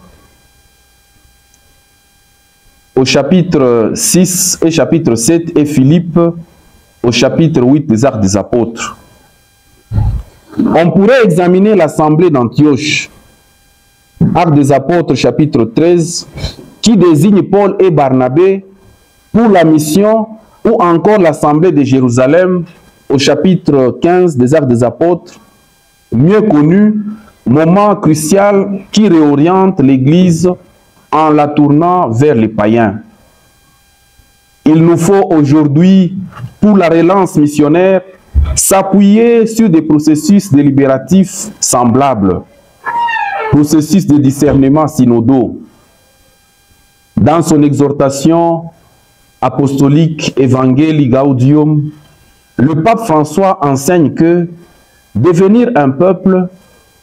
au chapitre 6 et chapitre 7 et Philippe au chapitre 8 des Actes des Apôtres. On pourrait examiner l'assemblée d'Antioche, Actes des Apôtres chapitre 13, qui désigne Paul et Barnabé pour la mission, ou encore l'assemblée de Jérusalem au chapitre 15 des Actes des Apôtres, mieux connu, moment crucial qui réoriente l'Église en la tournant vers les païens. Il nous faut aujourd'hui, pour la relance missionnaire, s'appuyer sur des processus délibératifs semblables, processus de discernement synodaux. Dans son exhortation apostolique Evangelii Gaudium, le pape François enseigne que devenir un peuple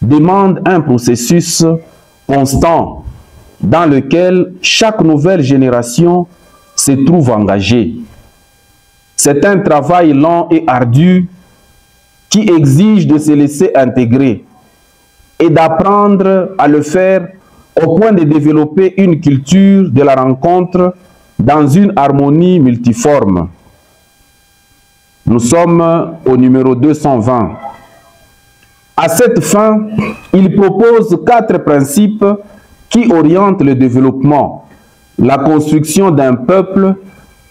demande un processus constant dans lequel chaque nouvelle génération se trouve engagée. C'est un travail lent et ardu qui exige de se laisser intégrer et d'apprendre à le faire au point de développer une culture de la rencontre dans une harmonie multiforme. Nous sommes au numéro 220. À cette fin, il propose 4 principes qui orientent le développement, la construction d'un peuple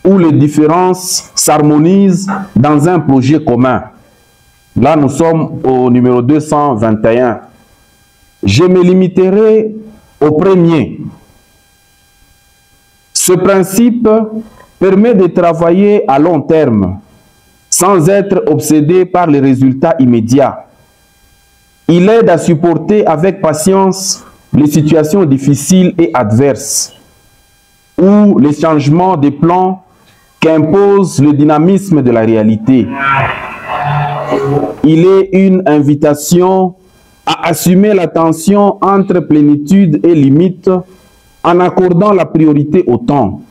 où les différences s'harmonisent dans un projet commun. Là, nous sommes au numéro 221. Je me limiterai au premier. Ce principe permet de travailler à long terme, sans être obsédé par les résultats immédiats. Il aide à supporter avec patience les situations difficiles et adverses, ou les changements des plans qu'impose le dynamisme de la réalité. Il est une invitation à assumer la tension entre plénitude et limite en accordant la priorité au temps.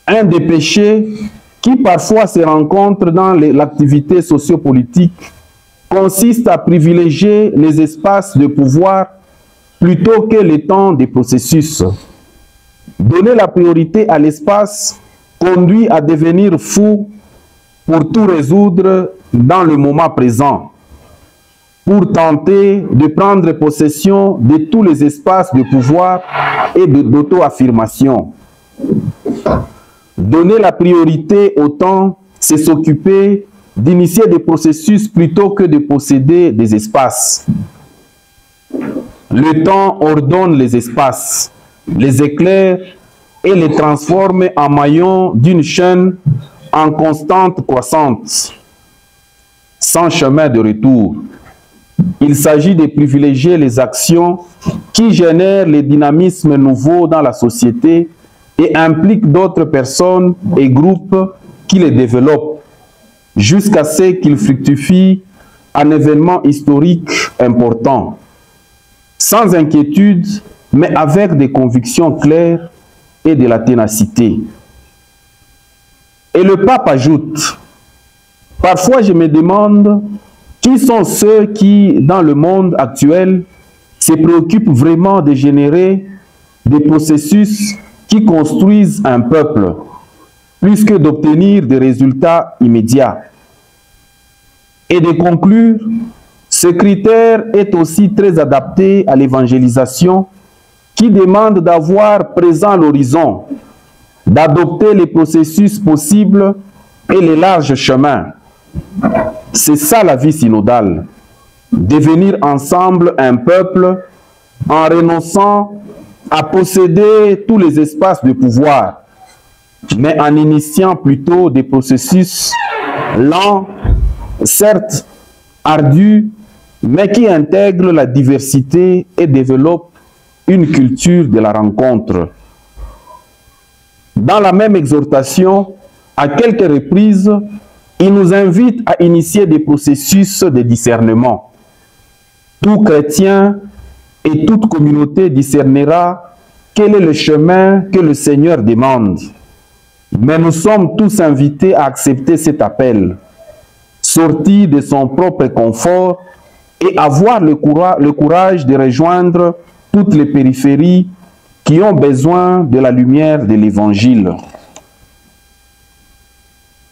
Un des péchés qui parfois se rencontre dans l'activité sociopolitique consiste à privilégier les espaces de pouvoir plutôt que les temps des processus. Donner la priorité à l'espace conduit à devenir fou pour tout résoudre dans le moment présent, pour tenter de prendre possession de tous les espaces de pouvoir et d'auto-affirmation. Donner la priorité au temps, c'est s'occuper d'initier des processus plutôt que de posséder des espaces. Le temps ordonne les espaces, les éclaire et les transforme en maillons d'une chaîne en constante croissance, sans chemin de retour. Il s'agit de privilégier les actions qui génèrent les dynamismes nouveaux dans la société et impliquent d'autres personnes et groupes qui les développent, jusqu'à ce qu'ils fructifient un événement historique important, sans inquiétude, mais avec des convictions claires et de la ténacité. Et le pape ajoute, « Parfois je me demande qui sont ceux qui, dans le monde actuel, se préoccupent vraiment de générer des processus qui construisent un peuple, plus que d'obtenir des résultats immédiats. » Et de conclure, ce critère est aussi très adapté à l'évangélisation qui demande d'avoir présent l'horizon, d'adopter les processus possibles et les larges chemins. C'est ça la vie synodale, devenir ensemble un peuple en renonçant à posséder tous les espaces de pouvoir, mais en initiant plutôt des processus lents, certes ardus, mais qui intègrent la diversité et développent une culture de la rencontre. Dans la même exhortation, à quelques reprises, il nous invite à initier des processus de discernement. Tout chrétien et toute communauté discernera quel est le chemin que le Seigneur demande. Mais nous sommes tous invités à accepter cet appel, sortir de son propre confort et avoir le courage de rejoindre toutes les périphéries qui qui ont besoin de la lumière de l'Évangile.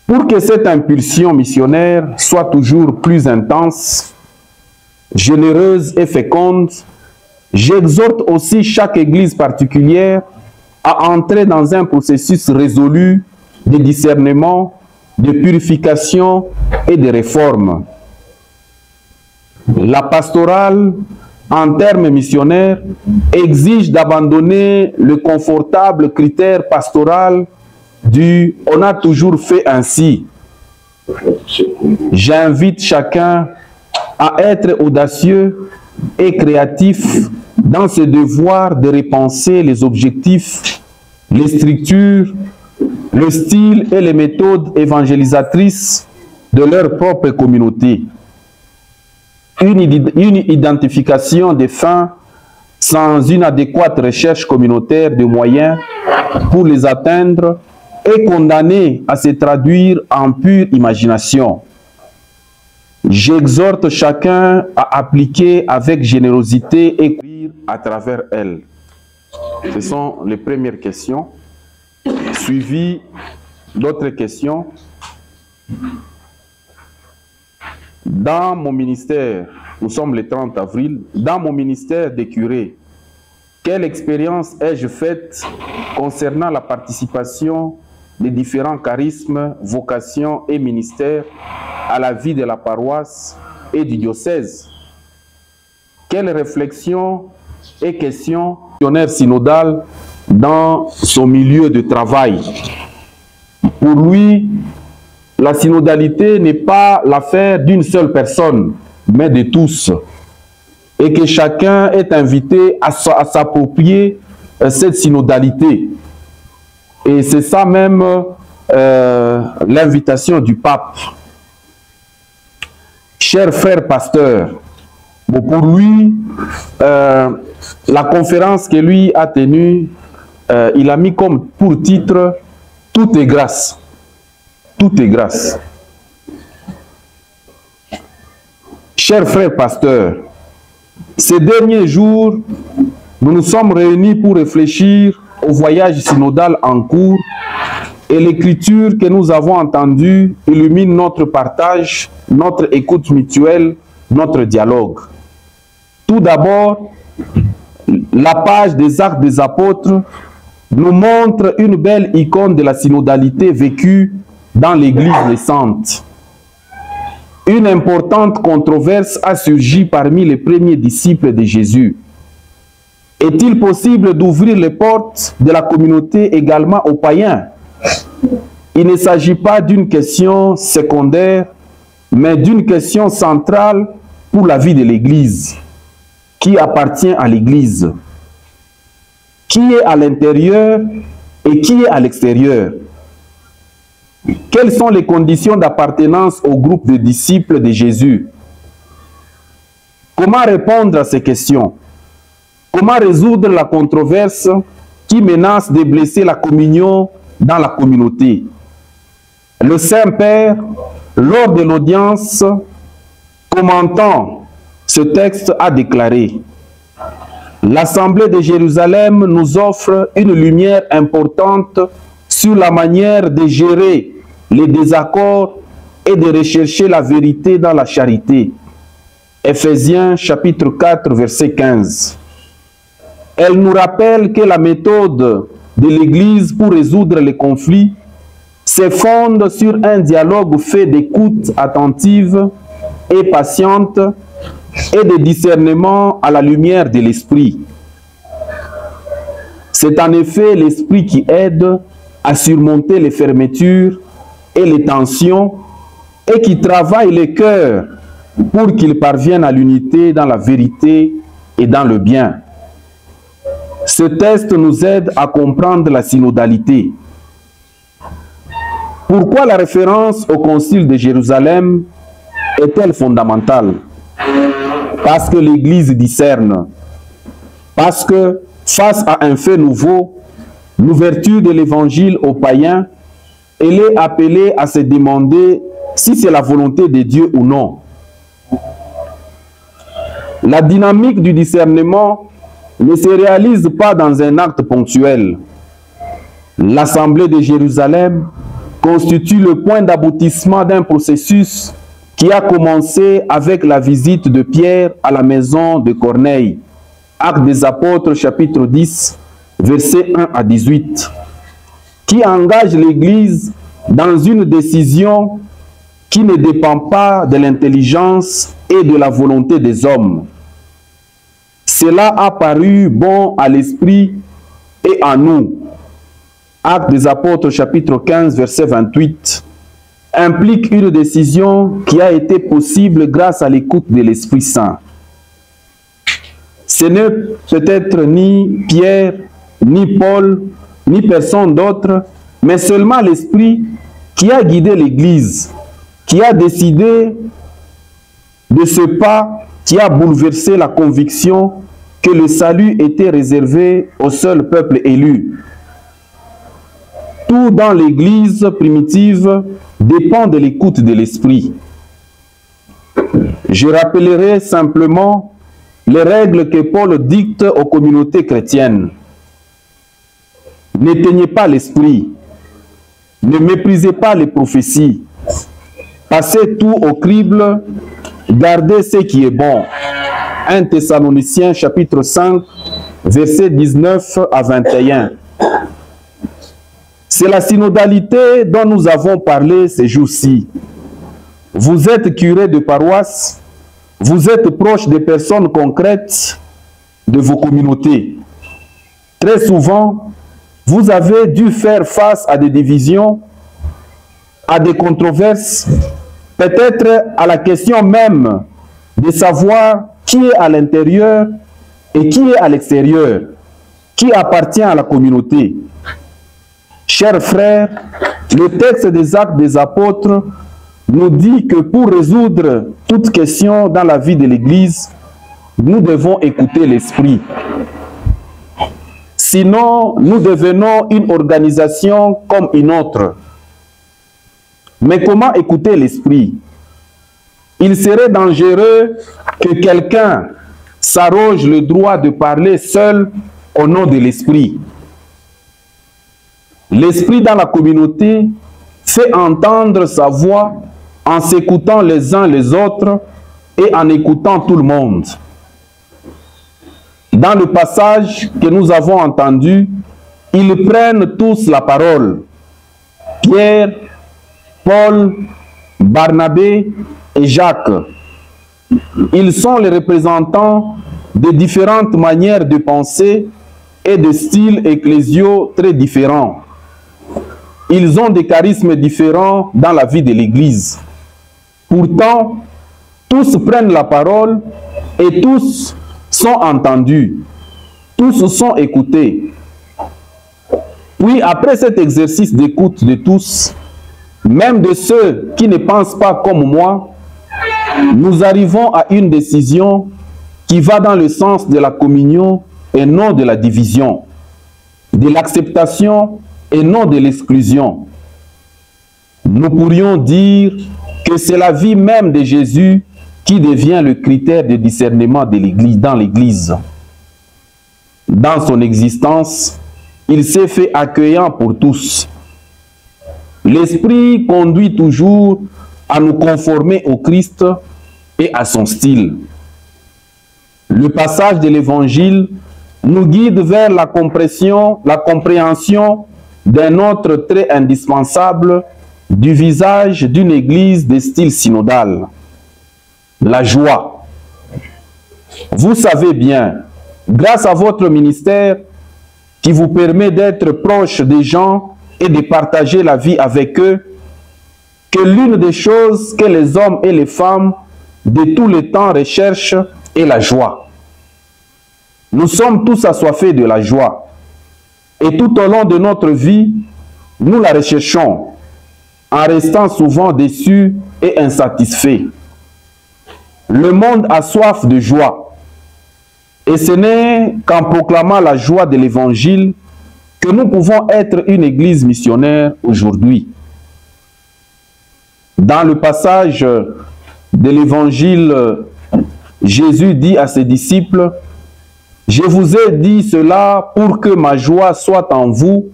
Pour que cette impulsion missionnaire soit toujours plus intense, généreuse et féconde, j'exhorte aussi chaque église particulière à entrer dans un processus résolu de discernement, de purification et de réforme. La pastorale, en termes missionnaires, exige d'abandonner le confortable critère pastoral du « on a toujours fait ainsi ». J'invite chacun à être audacieux et créatif dans ce devoir de repenser les objectifs, les structures, le style et les méthodes évangélisatrices de leur propre communauté. Une identification des fins sans une adéquate recherche communautaire de moyens pour les atteindre est condamnée à se traduire en pure imagination. J'exhorte chacun à appliquer avec générosité et courir à travers elle. Ce sont les premières questions, suivies d'autres questions. Dans mon ministère, nous sommes le 30 avril, dans mon ministère des curés, quelle expérience ai-je faite concernant la participation des différents charismes, vocations et ministères à la vie de la paroisse et du diocèse? Quelles réflexions et questions missionnaire synodal dans son milieu de travail? Pour lui, la synodalité n'est pas l'affaire d'une seule personne, mais de tous. Et que chacun est invité à s'approprier cette synodalité. Et c'est ça même l'invitation du pape. Cher frère pasteur, bon, pour lui, la conférence que lui a tenue, il a mis comme pour titre « Tout est grâce ». Tout est grâce. Chers frères pasteurs, ces derniers jours, nous nous sommes réunis pour réfléchir au voyage synodal en cours et l'écriture que nous avons entendue illumine notre partage, notre écoute mutuelle, notre dialogue. Tout d'abord, la page des Actes des Apôtres nous montre une belle icône de la synodalité vécue dans l'Église naissante. Une importante controverse a surgi parmi les premiers disciples de Jésus. Est-il possible d'ouvrir les portes de la communauté également aux païens? Il ne s'agit pas d'une question secondaire, mais d'une question centrale pour la vie de l'Église. Qui appartient à l'Église? Qui est à l'intérieur et qui est à l'extérieur? Quelles sont les conditions d'appartenance au groupe de disciples de Jésus? Comment répondre à ces questions? Comment résoudre la controverse qui menace de blesser la communion dans la communauté? Le Saint-Père, lors de l'audience, commentant ce texte, a déclaré: l'Assemblée de Jérusalem nous offre une lumière importante sur la manière de gérer les désaccords et de rechercher la vérité dans la charité. Éphésiens chapitre 4, verset 15. Elle nous rappelle que la méthode de l'Église pour résoudre les conflits se fonde sur un dialogue fait d'écoute attentive et patiente et de discernement à la lumière de l'Esprit. C'est en effet l'Esprit qui aide à surmonter les fermetures et les tensions et qui travaille les cœurs pour qu'ils parviennent à l'unité dans la vérité et dans le bien. Ce texte nous aide à comprendre la synodalité. Pourquoi la référence au Concile de Jérusalem est-elle fondamentale? Parce que l'Église discerne. Parce que face à un fait nouveau, l'ouverture de l'Évangile aux païens, elle est appelée à se demander si c'est la volonté de Dieu ou non. La dynamique du discernement ne se réalise pas dans un acte ponctuel. L'Assemblée de Jérusalem constitue le point d'aboutissement d'un processus qui a commencé avec la visite de Pierre à la maison de Corneille. Actes des Apôtres, chapitre 10, versets 1 à 18, qui engage l'Église dans une décision qui ne dépend pas de l'intelligence et de la volonté des hommes. Cela a paru bon à l'esprit et à nous. Actes des Apôtres, chapitre 15, verset 28, implique une décision qui a été possible grâce à l'écoute de l'Esprit Saint. Ce n'est peut-être ni Pierre, ni Paul, ni personne d'autre, mais seulement l'Esprit qui a guidé l'Église, qui a décidé de ce pas qui a bouleversé la conviction que le salut était réservé au seul peuple élu. Tout dans l'Église primitive dépend de l'écoute de l'Esprit. Je rappellerai simplement les règles que Paul dicte aux communautés chrétiennes. N'éteignez pas l'Esprit, ne méprisez pas les prophéties, passez tout au crible, gardez ce qui est bon. 1 Thessaloniciens chapitre 5, versets 19 à 21. C'est la synodalité dont nous avons parlé ces jours-ci. Vous êtes curé de paroisse, vous êtes proche des personnes concrètes de vos communautés. Très souvent, vous avez dû faire face à des divisions, à des controverses, peut-être à la question même de savoir qui est à l'intérieur et qui est à l'extérieur, qui appartient à la communauté. Chers frères, le texte des Actes des Apôtres nous dit que pour résoudre toute question dans la vie de l'Église, nous devons écouter l'Esprit. Sinon, nous devenons une organisation comme une autre. Mais comment écouter l'Esprit? Il serait dangereux que quelqu'un s'arroge le droit de parler seul au nom de l'Esprit. L'Esprit dans la communauté fait entendre sa voix en s'écoutant les uns les autres et en écoutant tout le monde. Dans le passage que nous avons entendu, ils prennent tous la parole. Pierre, Paul, Barnabé et Jacques. Ils sont les représentants de différentes manières de penser et de styles ecclésiaux très différents. Ils ont des charismes différents dans la vie de l'Église. Pourtant, tous prennent la parole et tous sont entendus. Tous sont écoutés. Puis, après cet exercice d'écoute de tous, même de ceux qui ne pensent pas comme moi, nous arrivons à une décision qui va dans le sens de la communion et non de la division, de l'acceptation et non de l'exclusion. Nous pourrions dire que c'est la vie même de Jésus qui devient le critère de discernement de l'Église, dans l'Église. Dans son existence, il s'est fait accueillant pour tous. L'Esprit conduit toujours à nous conformer au Christ et à son style. Le passage de l'Évangile nous guide vers la compréhension d'un autre trait indispensable du visage d'une Église de style synodal: la joie. Vous savez bien, grâce à votre ministère qui vous permet d'être proche des gens et de partager la vie avec eux, que l'une des choses que les hommes et les femmes de tous les temps recherchent est la joie. Nous sommes tous assoiffés de la joie. Et tout au long de notre vie, nous la recherchons, en restant souvent déçus et insatisfaits. Le monde a soif de joie. Et ce n'est qu'en proclamant la joie de l'Évangile que nous pouvons être une église missionnaire aujourd'hui. Dans le passage de l'Évangile, Jésus dit à ses disciples: « Je vous ai dit cela pour que ma joie soit en vous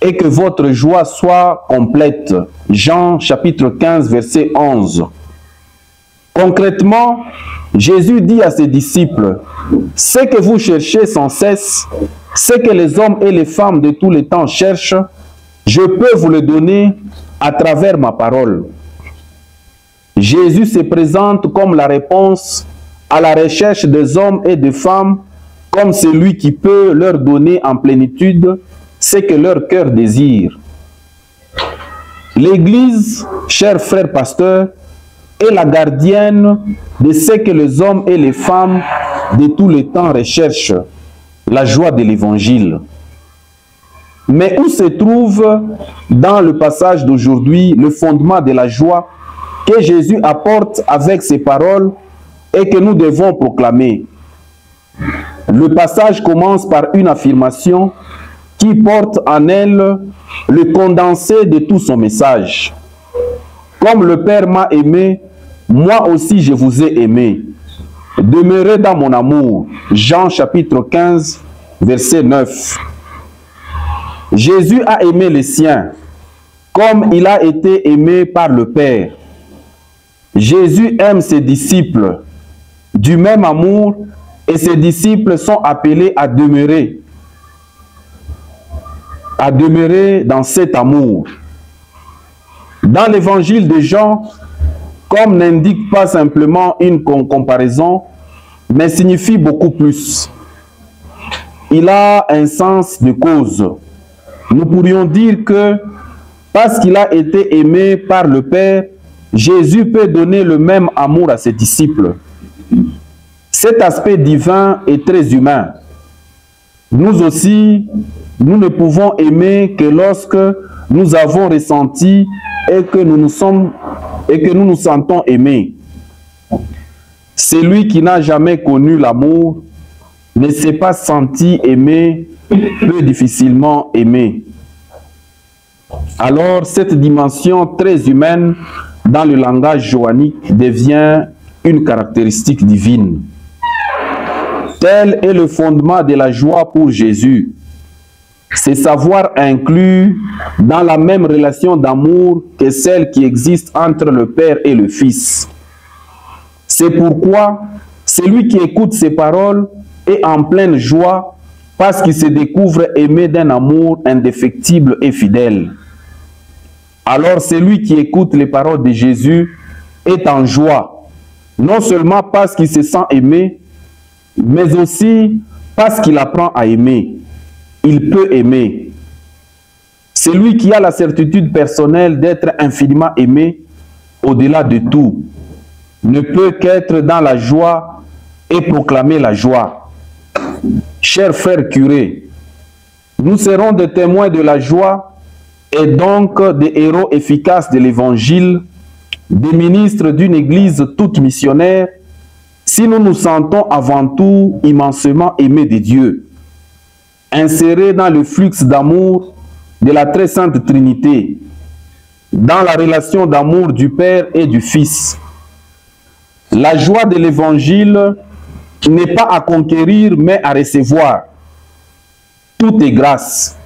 et que votre joie soit complète. Jean chapitre 15, verset 11. Concrètement, Jésus dit à ses disciples, « Ce que vous cherchez sans cesse, ce que les hommes et les femmes de tous les temps cherchent, je peux vous le donner à travers ma parole. » Jésus se présente comme la réponse à la recherche des hommes et des femmes, comme celui qui peut leur donner en plénitude ce que leur cœur désire. L'Église, chers frères pasteurs, est la gardienne de ce que les hommes et les femmes de tous les temps recherchent, la joie de l'Évangile. Mais où se trouve dans le passage d'aujourd'hui le fondement de la joie que Jésus apporte avec ses paroles et que nous devons proclamer? Le passage commence par une affirmation qui porte en elle le condensé de tout son message. Comme le Père m'a aimé, moi aussi je vous ai aimé. Demeurez dans mon amour. Jean chapitre 15, verset 9. Jésus a aimé les siens, comme il a été aimé par le Père. Jésus aime ses disciples du même amour et ses disciples sont appelés à demeurer dans cet amour. Dans l'évangile de Jean, comme n'indique pas simplement une comparaison, mais signifie beaucoup plus. Il a un sens de cause. Nous pourrions dire que parce qu'il a été aimé par le Père, Jésus peut donner le même amour à ses disciples. Cet aspect divin est très humain. Nous aussi, nous ne pouvons aimer que lorsque nous avons ressenti et que nous nous sentons aimés. Celui qui n'a jamais connu l'amour ne s'est pas senti aimé, peut difficilement aimer. Alors, cette dimension très humaine dans le langage johannique devient une caractéristique divine. Tel est le fondement de la joie pour Jésus. C'est savoir inclus dans la même relation d'amour que celle qui existe entre le Père et le Fils. C'est pourquoi celui qui écoute ces paroles est en pleine joie parce qu'il se découvre aimé d'un amour indéfectible et fidèle. Alors celui qui écoute les paroles de Jésus est en joie, non seulement parce qu'il se sent aimé, mais aussi parce qu'il apprend à aimer. Il peut aimer. Celui qui a la certitude personnelle d'être infiniment aimé au-delà de tout ne peut qu'être dans la joie et proclamer la joie. Chers frères curés, nous serons des témoins de la joie et donc des héros efficaces de l'Évangile, des ministres d'une Église toute missionnaire, si nous nous sentons avant tout immensément aimés de Dieu, insérés dans le flux d'amour de la très sainte Trinité, dans la relation d'amour du Père et du Fils. La joie de l'Évangile n'est pas à conquérir, mais à recevoir. Tout est grâce.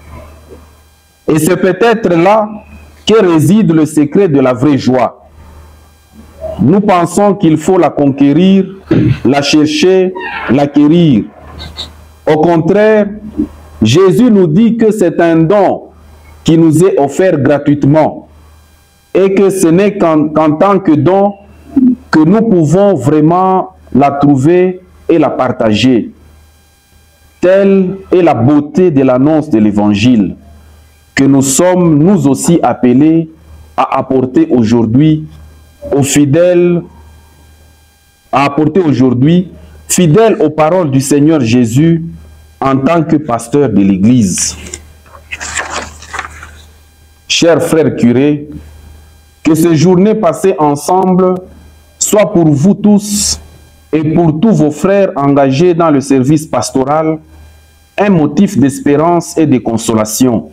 Et c'est peut-être là que réside le secret de la vraie joie. Nous pensons qu'il faut la conquérir, la chercher, l'acquérir. Au contraire, Jésus nous dit que c'est un don qui nous est offert gratuitement et que ce n'est qu'en tant que don que nous pouvons vraiment la trouver et la partager. Telle est la beauté de l'annonce de l'Évangile que nous sommes nous aussi appelés à apporter aujourd'hui aux fidèles, fidèles aux paroles du Seigneur Jésus en tant que pasteur de l'Église. Chers frères curés, que ces journées passées ensemble soient pour vous tous et pour tous vos frères engagés dans le service pastoral un motif d'espérance et de consolation,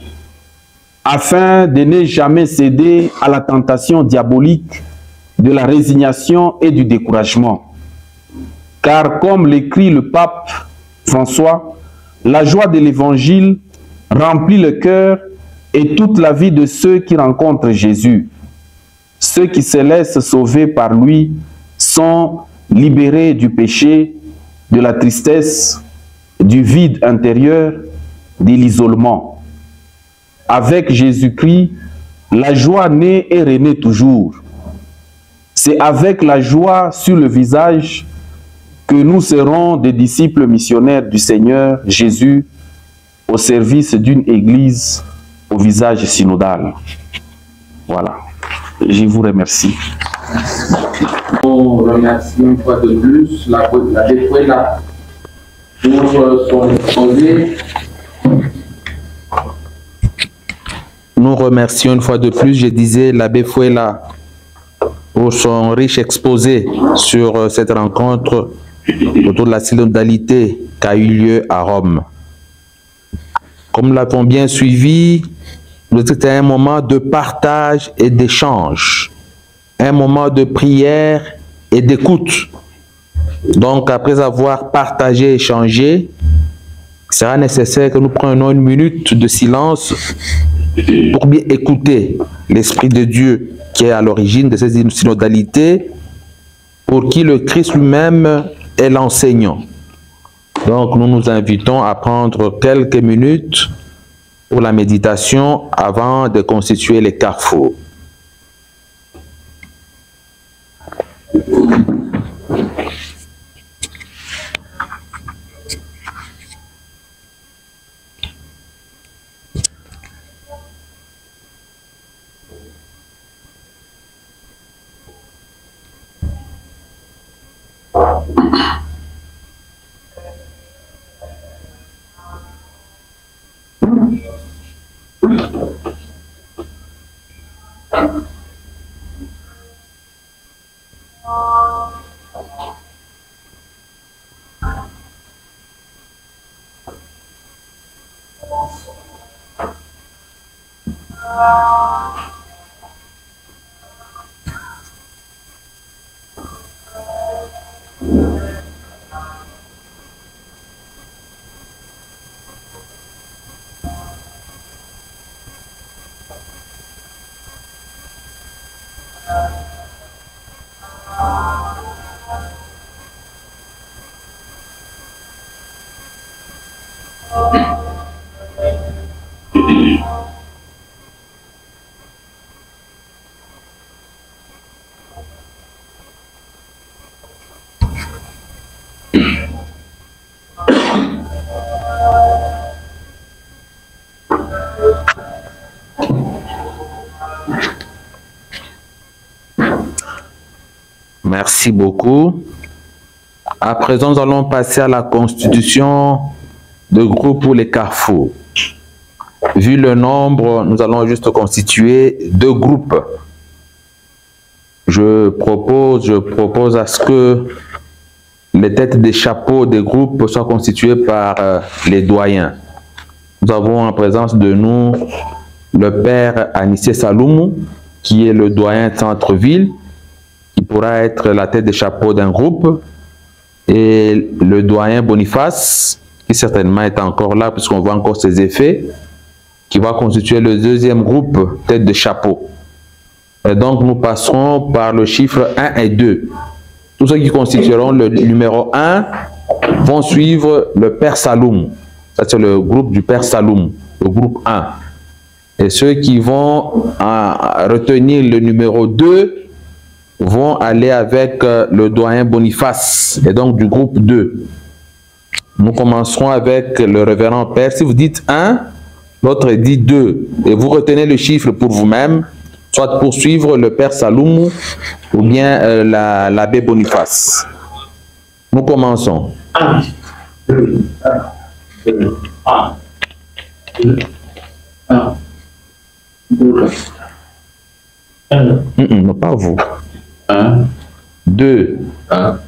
afin de ne jamais céder à la tentation diabolique de la résignation et du découragement. Car comme l'écrit le pape François, la joie de l'évangile remplit le cœur et toute la vie de ceux qui rencontrent Jésus. Ceux qui se laissent sauver par lui sont libérés du péché, de la tristesse, du vide intérieur, de l'isolement. Avec Jésus-Christ, la joie naît et renaît toujours. C'est avec la joie sur le visage que nous serons des disciples missionnaires du Seigneur Jésus au service d'une église au visage synodal. Voilà. Je vous remercie. On remercie une fois de plus la Fuela pour son exposé. Nous remercions une fois de plus, je disais, l'abbé Fuela pour son riche exposé sur cette rencontre autour de la synodalité qui a eu lieu à Rome. Comme nous l'avons bien suivi, c'était un moment de partage et d'échange, un moment de prière et d'écoute. Donc, après avoir partagé et échangé, il sera nécessaire que nous prenions une minute de silence pour bien écouter l'Esprit de Dieu qui est à l'origine de ces synodalités, pour qui le Christ lui-même est l'enseignant. Donc, nous nous invitons à prendre quelques minutes pour la méditation avant de constituer les carrefours. Merci beaucoup. À présent, nous allons passer à la constitution de groupe pour les carrefours. Vu le nombre, nous allons juste constituer 2 groupes. Je propose à ce que les têtes des chapeaux des groupes soient constituées par les doyens. Nous avons en présence de nous le père Anissé Saloumou, qui est le doyen de centre-ville, qui pourra être la tête des chapeaux d'un groupe, et le doyen Boniface, qui certainement est encore là, puisqu'on voit encore ses effets, qui va constituer le 2e groupe tête de chapeau. Et donc, nous passerons par le chiffre 1 et 2. Tous ceux qui constitueront le numéro 1 vont suivre le père Saloum. Ça, c'est le groupe du père Saloum, le groupe 1. Et ceux qui vont retenir le numéro 2 vont aller avec le doyen Boniface, et donc du groupe 2. Nous commencerons avec le révérend père. Si vous dites 1, l'autre dit 2, et vous retenez le chiffre pour vous-même, soit pour suivre le père Saloumou ou bien l'abbé Boniface. Nous commençons. 1, 2, 1, 2, 1, 2, 1. Non, pas vous. 1, 2. 1,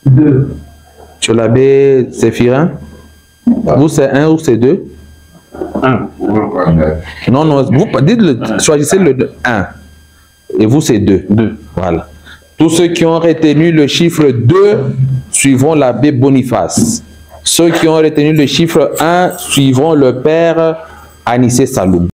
2. Sur l'abbé Séphirin, vous c'est 1 ou c'est 2? 1. Non, non, vous choisissez le 1. Et vous c'est 2. 2. Voilà. Tous ceux qui ont retenu le chiffre 2 suivront l'abbé Boniface. Ceux qui ont retenu le chiffre 1 suivront le père Anissé Saloum.